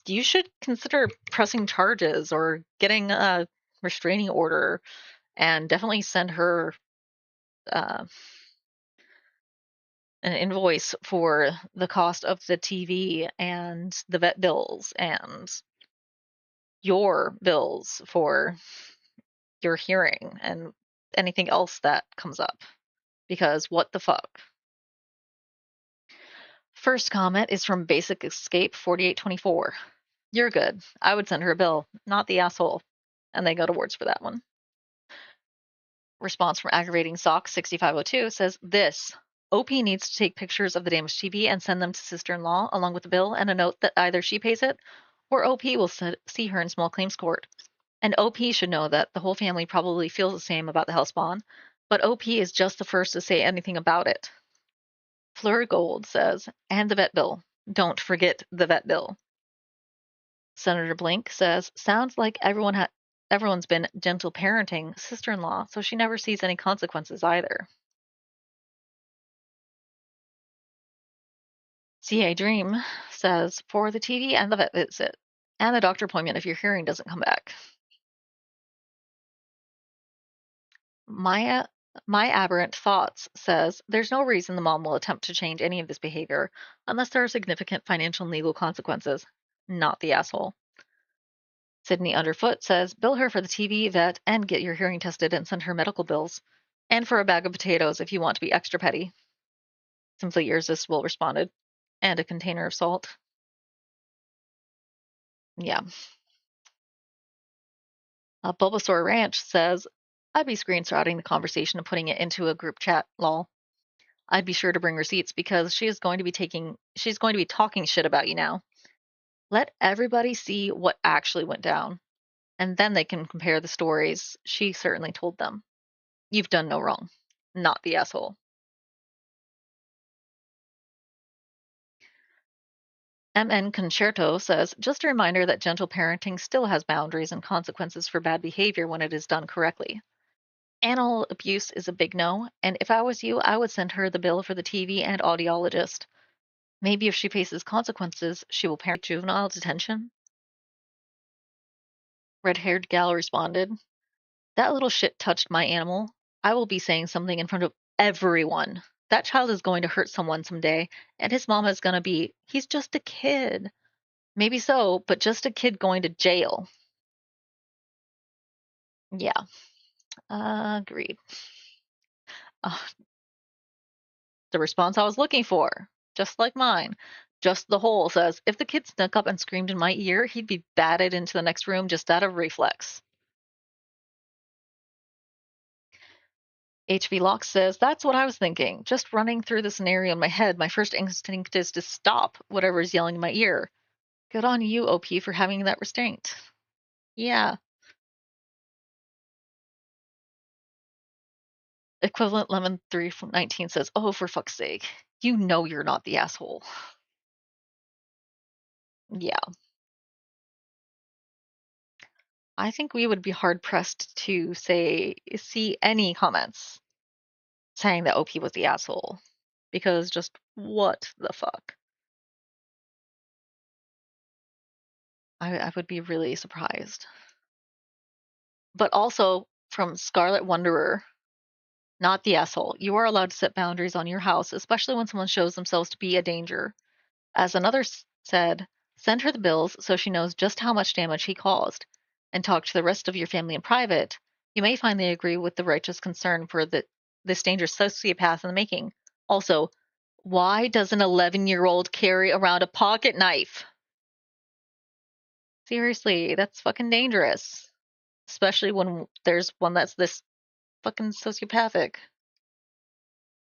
you should consider pressing charges or getting a restraining order and definitely send her uh, an invoice for the cost of the TV and the vet bills and your bills for your hearing and anything else that comes up. Because what the fuck? First comment is from Basic Escape 4824. You're good. I would send her a bill, not the asshole. And they got awards for that one. Response from Aggravating Sock 6502 says this: OP needs to take pictures of the damaged TV and send them to sister-in-law along with a bill and a note that either she pays it or OP will see her in small claims court. And OP should know that the whole family probably feels the same about the hellspawn, but OP is just the first to say anything about it. Fleur Gold says, and the vet bill. Don't forget the vet bill. Senator Blink says, sounds like everyone's been gentle parenting sister-in-law, so she never sees any consequences either. CA Dream says, for the TV and the vet visit, and the doctor appointment if your hearing doesn't come back. My Aberrant Thoughts says, there's no reason the mom will attempt to change any of this behavior unless there are significant financial and legal consequences. Not the asshole. Sydney Underfoot says, bill her for the TV, vet, and get your hearing tested and send her medical bills. And for a bag of potatoes if you want to be extra petty. Simply Irresistible responded. And a container of salt. Yeah. Bulbasaur Ranch says, I'd be screenshotting the conversation and putting it into a group chat, lol. I'd be sure to bring receipts because she's going to be talking shit about you now. Let everybody see what actually went down, and then they can compare the stories she certainly told them. You've done no wrong. Not the asshole. MN Concerto says, just a reminder that gentle parenting still has boundaries and consequences for bad behavior when it is done correctly. Animal abuse is a big no, and if I was you, I would send her the bill for the TV and audiologist. Maybe if she faces consequences, she will parent juvenile detention. Red-haired gal responded, that little shit touched my animal. I will be saying something in front of everyone. That child is going to hurt someone someday, and his mom is going to be, he's just a kid. Maybe so, but just a kid going to jail. Yeah, agreed. Uh, the response I was looking for, just like mine. Just the Hole says, if the kid snuck up and screamed in my ear, he'd be batted into the next room just out of reflex. HV Locke says, that's what I was thinking. Just running through the scenario in my head, my first instinct is to stop whatever is yelling in my ear. Good on you, OP, for having that restraint. Yeah. Equivalent Lemon 3 from 19 says, oh, for fuck's sake. You know you're not the asshole. Yeah. I think we would be hard pressed to see any comments saying that OP was the asshole. Because just what the fuck? I would be really surprised. But also from Scarlet Wanderer, not the asshole. You are allowed to set boundaries on your house, especially when someone shows themselves to be a danger. As another said, send her the bills so she knows just how much damage he caused, and talk to the rest of your family in private. You may find they agree with the righteous concern for this dangerous sociopath in the making. Also, why does an 11-year-old carry around a pocket knife? Seriously, that's fucking dangerous. Especially when there's one that's this fucking sociopathic.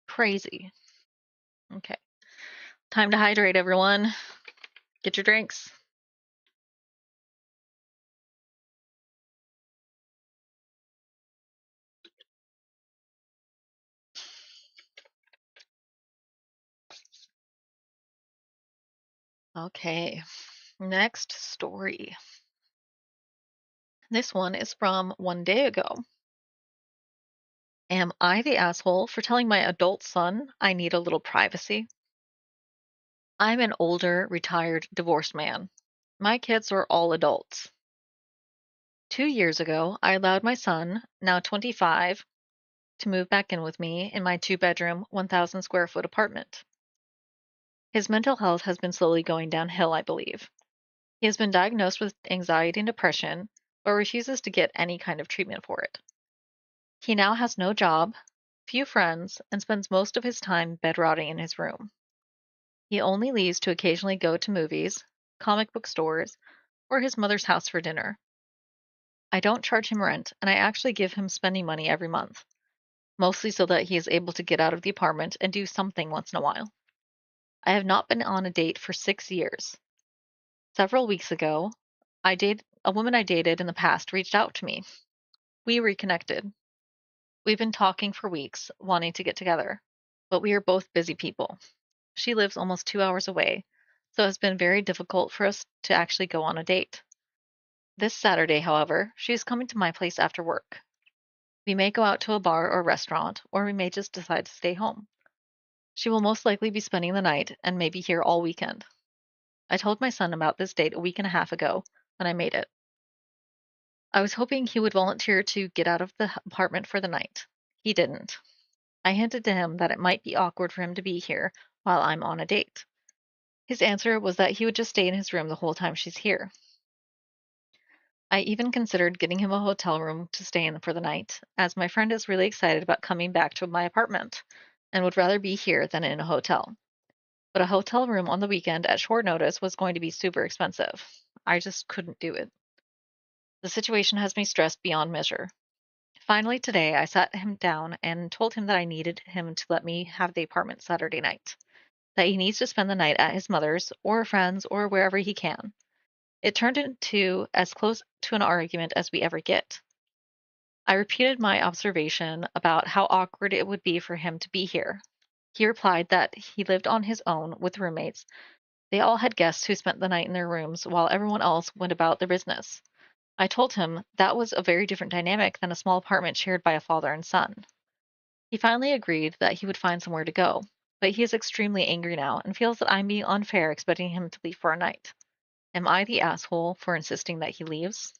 Crazy. Okay. Time to hydrate, everyone. Get your drinks. Okay. Next story. This one is from one day ago. Am I the asshole for telling my adult son I need a little privacy? I'm an older, retired, divorced man. My kids are all adults. 2 years ago, I allowed my son, now 25, to move back in with me in my 2-bedroom, 1,000 square foot apartment. His mental health has been slowly going downhill, I believe. He has been diagnosed with anxiety and depression, but refuses to get any kind of treatment for it. He now has no job, few friends, and spends most of his time bedrotting in his room. He only leaves to occasionally go to movies, comic book stores, or his mother's house for dinner. I don't charge him rent, and I actually give him spending money every month, mostly so that he is able to get out of the apartment and do something once in a while. I have not been on a date for 6 years. Several weeks ago, a woman I dated in the past reached out to me. We reconnected. We've been talking for weeks, wanting to get together, but we are both busy people. She lives almost 2 hours away, so it has been very difficult for us to actually go on a date. This Saturday, however, she is coming to my place after work. We may go out to a bar or restaurant, or we may just decide to stay home. She will most likely be spending the night and may be here all weekend. I told my son about this date a week and a half ago, and I made it. I was hoping he would volunteer to get out of the apartment for the night. He didn't. I hinted to him that it might be awkward for him to be here while I'm on a date. His answer was that he would just stay in his room the whole time she's here. I even considered getting him a hotel room to stay in for the night, as my friend is really excited about coming back to my apartment and would rather be here than in a hotel. But a hotel room on the weekend at short notice was going to be super expensive. I just couldn't do it. The situation has me stressed beyond measure. Finally, today, I sat him down and told him that I needed him to let me have the apartment Saturday night, that he needs to spend the night at his mother's or a friend's or wherever he can. It turned into as close to an argument as we ever get. I repeated my observation about how awkward it would be for him to be here. He replied that he lived on his own with roommates. They all had guests who spent the night in their rooms while everyone else went about their business. I told him that was a very different dynamic than a small apartment shared by a father and son. He finally agreed that he would find somewhere to go, but he is extremely angry now and feels that I'm being unfair expecting him to leave for a night. Am I the asshole for insisting that he leaves?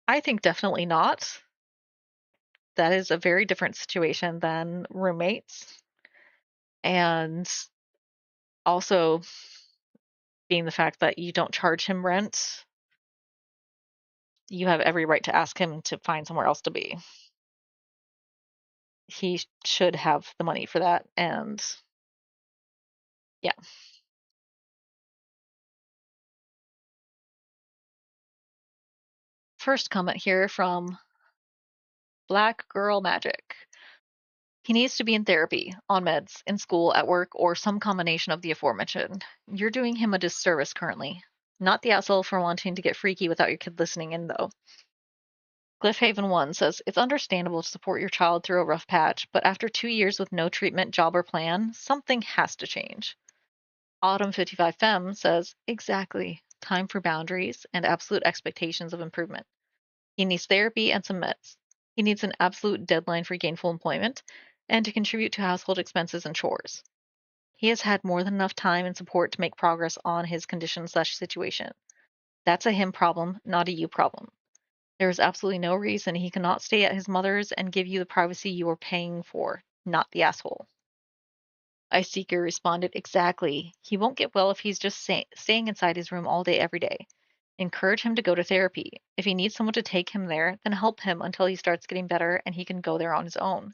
I think definitely not. That is a very different situation than roommates. And also being the fact that you don't charge him rent, you have every right to ask him to find somewhere else to be. He should have the money for that. And yeah. First comment here from Black Girl Magic. He needs to be in therapy, on meds, in school, at work, or some combination of the aforementioned. You're doing him a disservice currently. Not the asshole for wanting to get freaky without your kid listening in, though. Glyphhaven 1 says, it's understandable to support your child through a rough patch, but after 2 years with no treatment, job, or plan, something has to change. Autumn 55 Femme says, exactly. Time for boundaries and absolute expectations of improvement. He needs therapy and some meds. He needs an absolute deadline for gainful employment and to contribute to household expenses and chores. He has had more than enough time and support to make progress on his condition/situation. That's a him problem, not a you problem. There is absolutely no reason he cannot stay at his mother's and give you the privacy you are paying for, not the asshole. Ice Seeker responded, exactly. He won't get well if he's just staying inside his room all day, every day. Encourage him to go to therapy. If he needs someone to take him there, then help him until he starts getting better and he can go there on his own.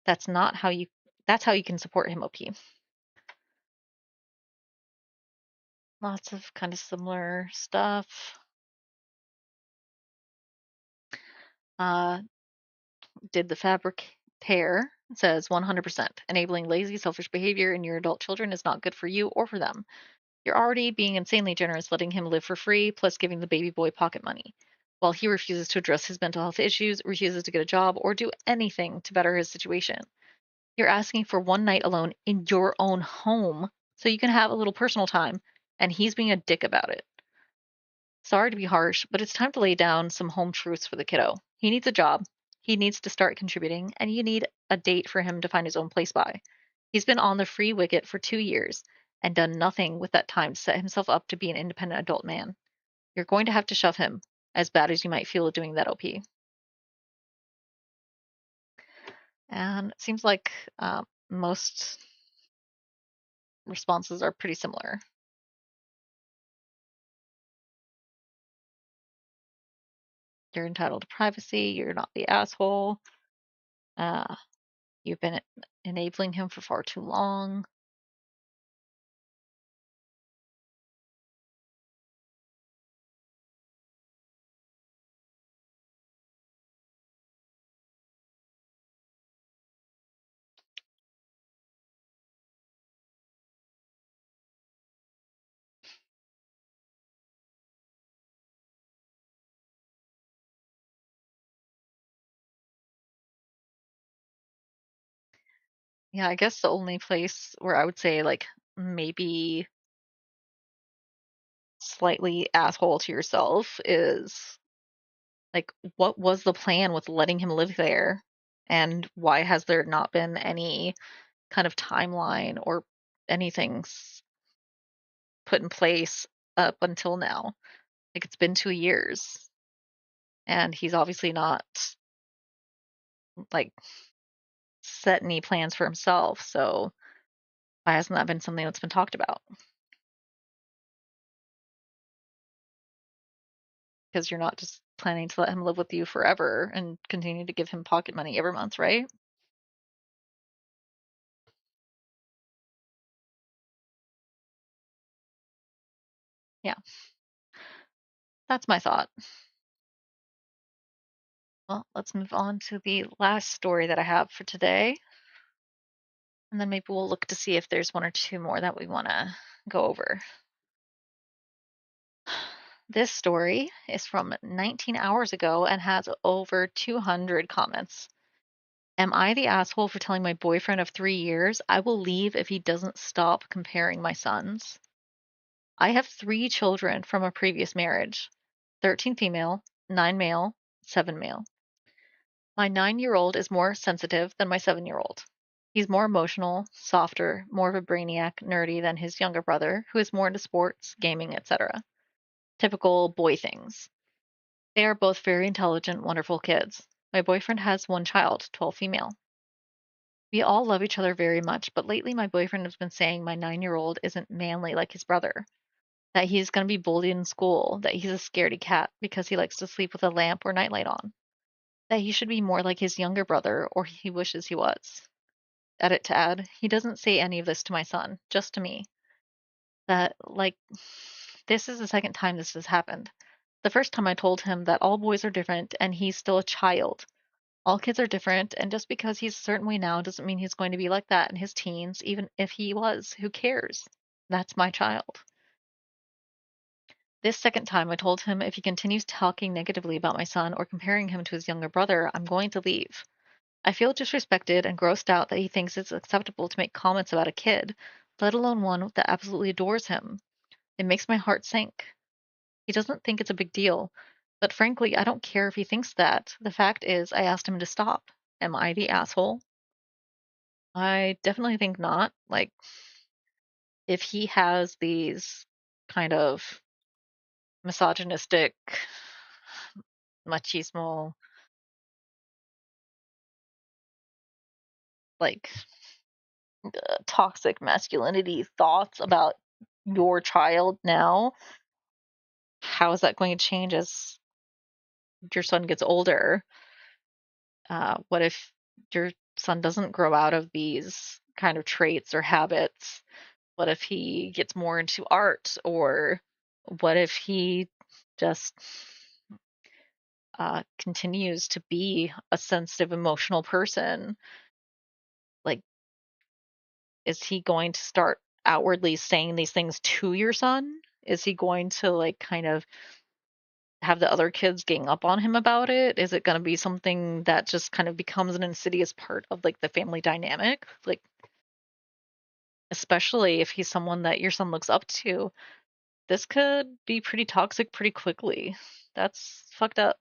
That's not how you that's how you can support him, OP. Lots of kind of similar stuff. Uh, did the fabric tear? Says 100%. Enabling lazy, selfish behavior in your adult children is not good for you or for them. You're already being insanely generous letting him live for free, plus giving the baby boy pocket money, while he refuses to address his mental health issues, refuses to get a job, or do anything to better his situation. You're asking for one night alone in your own home so you can have a little personal time, and he's being a dick about it. Sorry to be harsh, but it's time to lay down some home truths for the kiddo. He needs a job, he needs to start contributing, and you need a date for him to find his own place by. He's been on the free wicket for 2 years and done nothing with that time to set himself up to be an independent adult man. You're going to have to shove him, as bad as you might feel doing that, OP. And it seems like most responses are pretty similar. You're entitled to privacy. You're not the asshole. Uh, you've been enabling him for far too long. Yeah, I guess the only place where I would say, like, maybe slightly asshole to yourself is, like, what was the plan with letting him live there? And why has there not been any kind of timeline or anything put in place up until now? Like, it's been 2 years, and he's obviously not, like, set any plans for himself, so why hasn't that been something that's been talked about? Because you're not just planning to let him live with you forever and continue to give him pocket money every month, right? Yeah, that's my thought. Well, let's move on to the last story that I have for today, and then maybe we'll look to see if there's one or two more that we want to go over. This story is from 19 hours ago and has over 200 comments. Am I the asshole for telling my boyfriend of 3 years I will leave if he doesn't stop comparing my sons? I have 3 children from a previous marriage: 13 female, 9 male, 7 male. My 9-year-old is more sensitive than my 7-year-old. He's more emotional, softer, more of a brainiac, nerdy than his younger brother, who is more into sports, gaming, etc. Typical boy things. They are both very intelligent, wonderful kids. My boyfriend has 1 child, 12 female. We all love each other very much, but lately my boyfriend has been saying my 9-year-old isn't manly like his brother, that he's going to be bullied in school, that he's a scaredy cat because he likes to sleep with a lamp or nightlight on, that he should be more like his younger brother or he wishes he was. Edit to add, he doesn't say any of this to my son, just to me. That, like, this is the second time this has happened. The first time I told him that all boys are different and he's still a child. All kids are different, and just because he's a certain way now doesn't mean he's going to be like that in his teens, even if he was. Who cares? That's my child. This second time, I told him if he continues talking negatively about my son or comparing him to his younger brother, I'm going to leave. I feel disrespected and grossed out that he thinks it's acceptable to make comments about a kid, let alone one that absolutely adores him. It makes my heart sink. He doesn't think it's a big deal, but frankly, I don't care if he thinks that. The fact is, I asked him to stop. Am I the asshole? I definitely think not. Like, if he has these kind of misogynistic, machismo, like toxic masculinity thoughts about your child now, how is that going to change as your son gets older? What if your son doesn't grow out of these kind of traits or habits? What if he gets more into art? Or what if he just continues to be a sensitive, emotional person? Like, is he going to start outwardly saying these things to your son? Is he going to, like, kind of have the other kids gang up on him about it? Is it going to be something that just kind of becomes an insidious part of, like, the family dynamic? Like, especially if he's someone that your son looks up to, this could be pretty toxic pretty quickly. That's fucked up.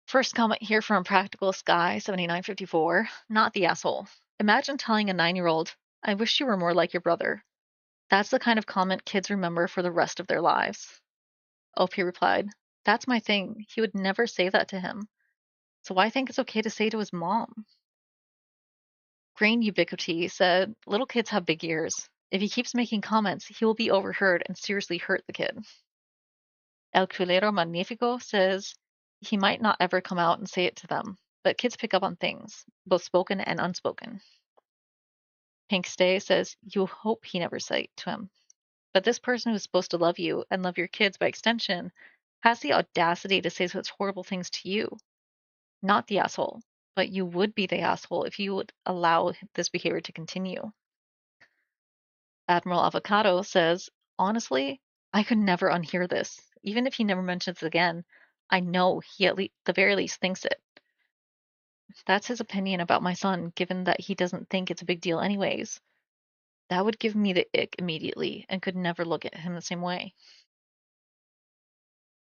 First comment here from Practical Sky 7954. Not the asshole. Imagine telling a 9-year-old, I wish you were more like your brother. That's the kind of comment kids remember for the rest of their lives. OP replied, That's my thing. He would never say that to him. So I think it's okay to say to his mom. Grain Ubiquity said, Little kids have big ears. If he keeps making comments, he will be overheard and seriously hurt the kid. El Culero Magnifico says he might not ever come out and say it to them, but kids pick up on things, both spoken and unspoken. Pink Stay says you hope he never said it to him. But this person who's supposed to love you and love your kids by extension has the audacity to say such horrible things to you. Not the asshole, but you would be the asshole if you would allow this behavior to continue. Admiral Avocado says, honestly, I could never unhear this. Even if he never mentions it again, I know he the very least thinks it. That's his opinion about my son, given that he doesn't think it's a big deal anyways. That would give me the ick immediately and could never look at him the same way.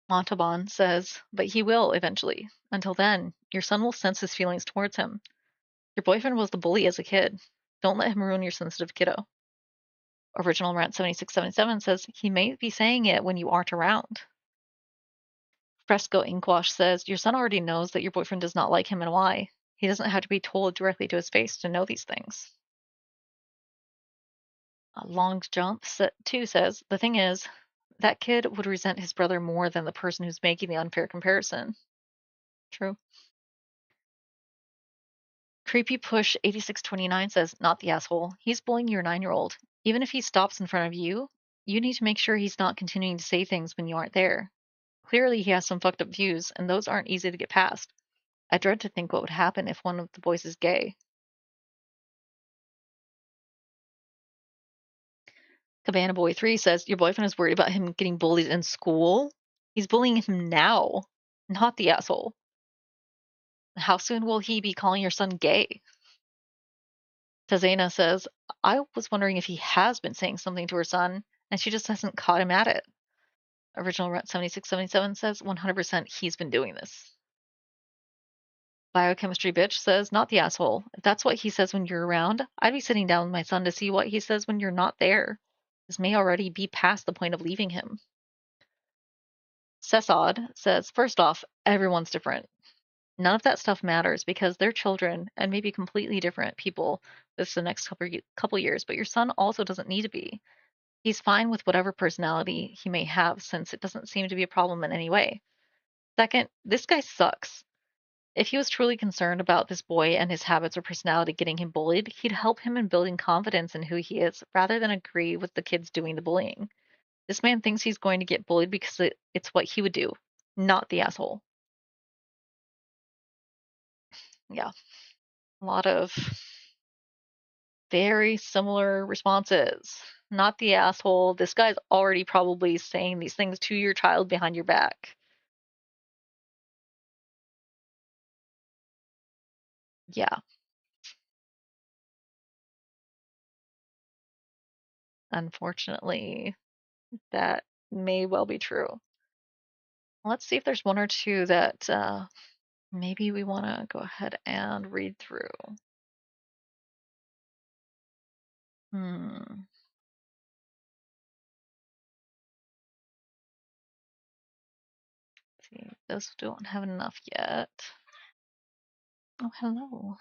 Montalban says, but he will eventually. Until then, your son will sense his feelings towards him. Your boyfriend was the bully as a kid. Don't let him ruin your sensitive kiddo. Original Rant 7677 says, he may be saying it when you aren't around. Fresco Inkwash says, your son already knows that your boyfriend does not like him and why. He doesn't have to be told directly to his face to know these things. Long Jump 2 says, the thing is, that kid would resent his brother more than the person who's making the unfair comparison. True. Creepy Push 8629 says, not the asshole. He's bullying your 9-year-old. Even if he stops in front of you, you need to make sure he's not continuing to say things when you aren't there. Clearly, he has some fucked up views, and those aren't easy to get past. I dread to think what would happen if one of the boys is gay. Cabana Boy 3 says, your boyfriend is worried about him getting bullied in school? He's bullying him now, not the asshole. How soon will he be calling your son gay? Tazena says, I was wondering if he has been saying something to her son, and she just hasn't caught him at it. Original Rent 7677 says, 100% he's been doing this. Biochemistry Bitch says, not the asshole. If that's what he says when you're around, I'd be sitting down with my son to see what he says when you're not there. This may already be past the point of leaving him. Sesod says, first off, everyone's different. None of that stuff matters because they're children and maybe completely different people this the next couple years, but your son also doesn't need to be. He's fine with whatever personality he may have since it doesn't seem to be a problem in any way. Second, this guy sucks. If he was truly concerned about this boy and his habits or personality getting him bullied, he'd help him in building confidence in who he is rather than agree with the kids doing the bullying. This man thinks he's going to get bullied because it's what he would do, not the asshole. Yeah, a lot of very similar responses. Not the asshole. This guy's already probably saying these things to your child behind your back. Yeah, unfortunately, that may well be true. Let's see if there's one or two that maybe we want to go ahead and read through. Hmm. Let's see, those don't have enough yet. Oh, hello.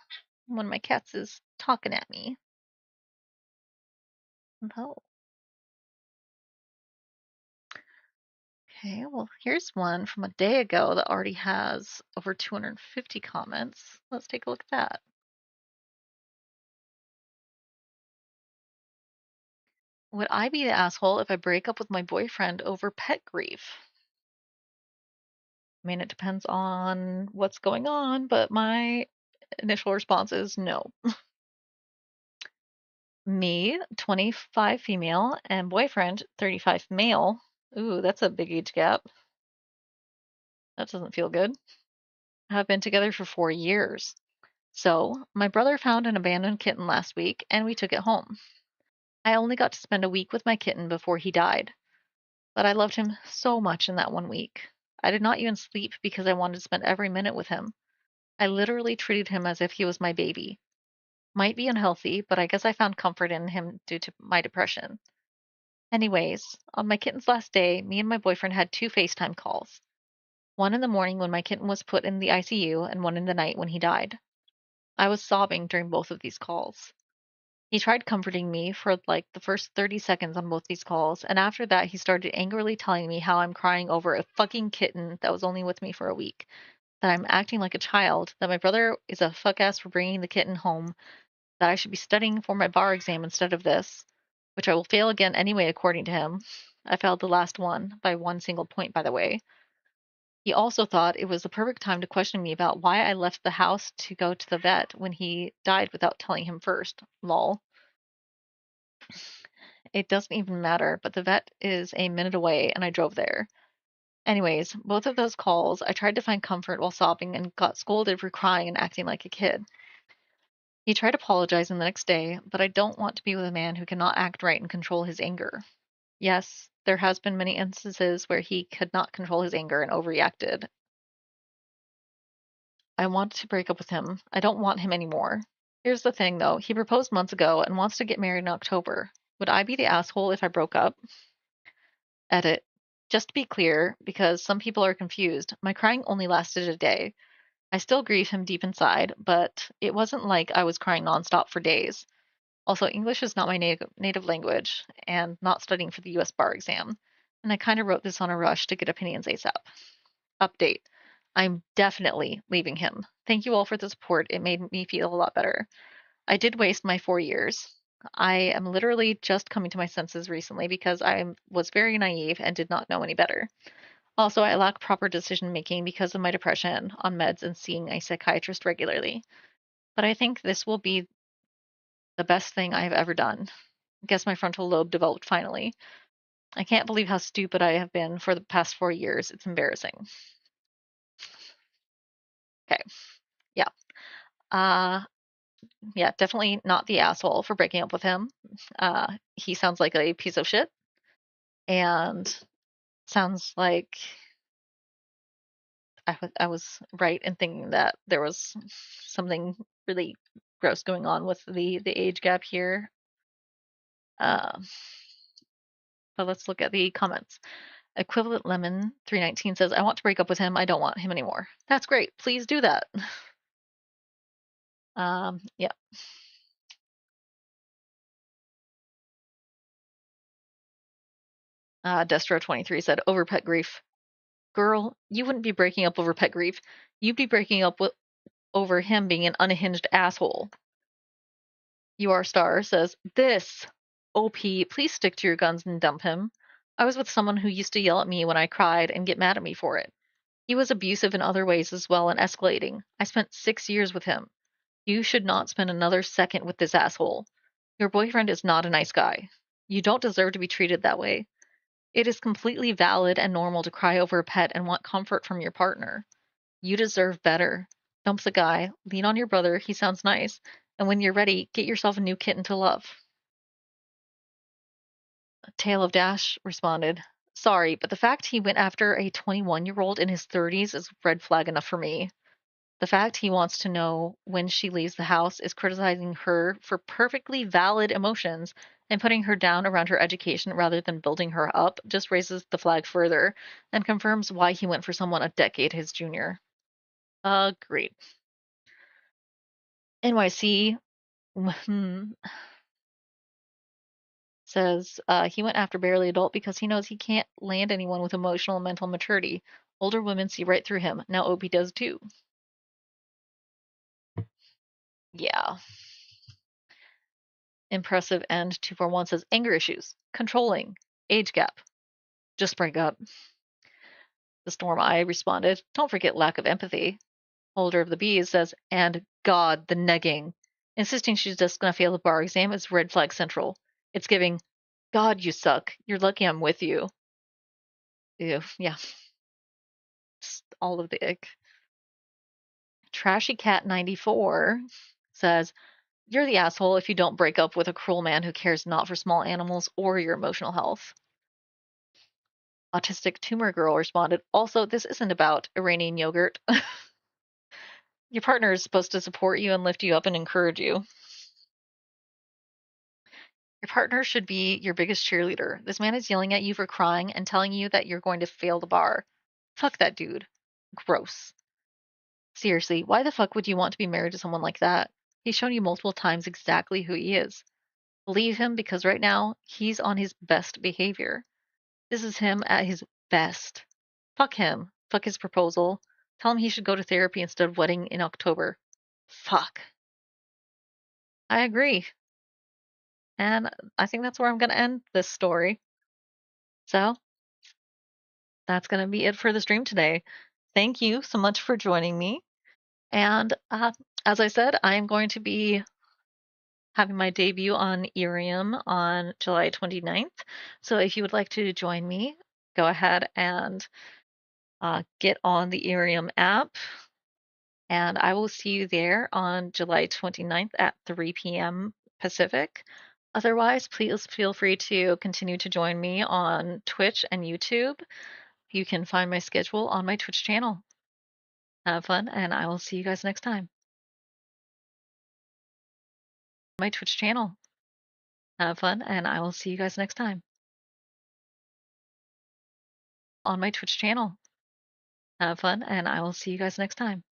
One of my cats is talking at me. Hello. Okay, well, here's one from a day ago that already has over 250 comments. Let's take a look at that. Would I be the asshole if I break up with my boyfriend over pet grief? I mean, it depends on what's going on, but my initial response is no. Me, 25 female, and boyfriend, 35 male. Ooh, that's a big age gap. That doesn't feel good. Have been together for 4 years. So, my brother found an abandoned kitten last week, and we took it home. I only got to spend a week with my kitten before he died, but I loved him so much in that 1 week. I did not even sleep because I wanted to spend every minute with him. I literally treated him as if he was my baby. Might be unhealthy, but I guess I found comfort in him due to my depression. Anyways, on my kitten's last day, me and my boyfriend had two FaceTime calls. One in the morning when my kitten was put in the ICU, and one in the night when he died. I was sobbing during both of these calls. He tried comforting me for like the first 30 seconds on both these calls, and after that, he started angrily telling me how I'm crying over a fucking kitten that was only with me for a week, that I'm acting like a child, that my brother is a fuck ass for bringing the kitten home, that I should be studying for my bar exam instead of this, which I will fail again anyway, according to him. I failed the last one by one single point, by the way. He also thought it was the perfect time to question me about why I left the house to go to the vet when he died without telling him first. Lol. It doesn't even matter, but the vet is a minute away and I drove there. Anyways, both of those calls, I tried to find comfort while sobbing and got scolded for crying and acting like a kid. He tried apologizing the next day, but I don't want to be with a man who cannot act right and control his anger. Yes, there has been many instances where he could not control his anger and overreacted. I want to break up with him. I don't want him anymore. Here's the thing though, he proposed months ago and wants to get married in October. Would I be the asshole if I broke up? Edit. Just to be clear, because some people are confused, my crying only lasted a day. I still grieve him deep inside, but it wasn't like I was crying nonstop for days. Also, English is not my native language, and not studying for the US bar exam. And I kind of wrote this on a rush to get opinions ASAP. Update. I'm definitely leaving him. Thank you all for the support. It made me feel a lot better. I did waste my 4 years. I am literally just coming to my senses recently because I was very naive and did not know any better. Also, I lack proper decision making because of my depression, on meds, and seeing a psychiatrist regularly. But I think this will be the best thing I have ever done. I guess my frontal lobe developed finally. I can't believe how stupid I have been for the past 4 years. It's embarrassing. Okay. Yeah. Uh yeah, definitely not the asshole for breaking up with him. He sounds like a piece of shit and sounds like I was right in thinking that there was something really gross going on with the age gap here. Uh, but let's look at the comments. Equivalent Lemon 319 says, I want to break up with him. I don't want him anymore. That's great. Please do that. Yeah. Destro23 said, over pet grief. Girl, you wouldn't be breaking up over pet grief. You'd be breaking up with over him being an unhinged asshole. UR Star says, this. OP, please stick to your guns and dump him. I was with someone who used to yell at me when I cried and get mad at me for it. He was abusive in other ways as well and escalating. I spent 6 years with him. You should not spend another second with this asshole. Your boyfriend is not a nice guy. You don't deserve to be treated that way. It is completely valid and normal to cry over a pet and want comfort from your partner. You deserve better. Dump the guy, lean on your brother, he sounds nice, and when you're ready, get yourself a new kitten to love. Tale of Dash responded, sorry, but the fact he went after a 21-year-old in his 30s is red flag enough for me. The fact he wants to know when she leaves the house is criticizing her for perfectly valid emotions and putting her down around her education rather than building her up just raises the flag further and confirms why he went for someone a decade his junior. Agreed. NYC says he went after Barely Adult because he knows he can't land anyone with emotional and mental maturity. Older women see right through him. Now Opie does too. Yeah. Impressive End 241 says anger issues, controlling, age gap. Just break up. The Storm Eye responded, don't forget lack of empathy. Holder of the Bees says, and God, the negging. Insisting she's just gonna fail the bar exam is red flag central. It's giving, God, you suck. You're lucky I'm with you. Ew, yeah. Just all of the ick. Trashy Cat 94 says, you're the asshole if you don't break up with a cruel man who cares not for small animals or your emotional health. Autistic Tumor Girl responded, also, this isn't about Iranian yogurt. Your partner is supposed to support you and lift you up and encourage you. Your partner should be your biggest cheerleader. This man is yelling at you for crying and telling you that you're going to fail the bar. Fuck that dude. Gross. Seriously, why the fuck would you want to be married to someone like that? He's shown you multiple times exactly who he is. Leave him because right now he's on his best behavior. This is him at his best. Fuck him. Fuck his proposal. Tell him he should go to therapy instead of wedding in October. Fuck. I agree. And I think that's where I'm going to end this story. So that's going to be it for the stream today. Thank you so much for joining me. And as I said, I am going to be having my debut on Ethereum on July 29th. So if you would like to join me, go ahead and get on the Ethereum app. And I will see you there on July 29th at 3 p.m. Pacific. Otherwise, please feel free to continue to join me on Twitch and YouTube. You can find my schedule on my Twitch channel. Have fun, and I will see you guys next time. My Twitch channel. Have fun, and I will see you guys next time. On my Twitch channel. Have fun, and I will see you guys next time.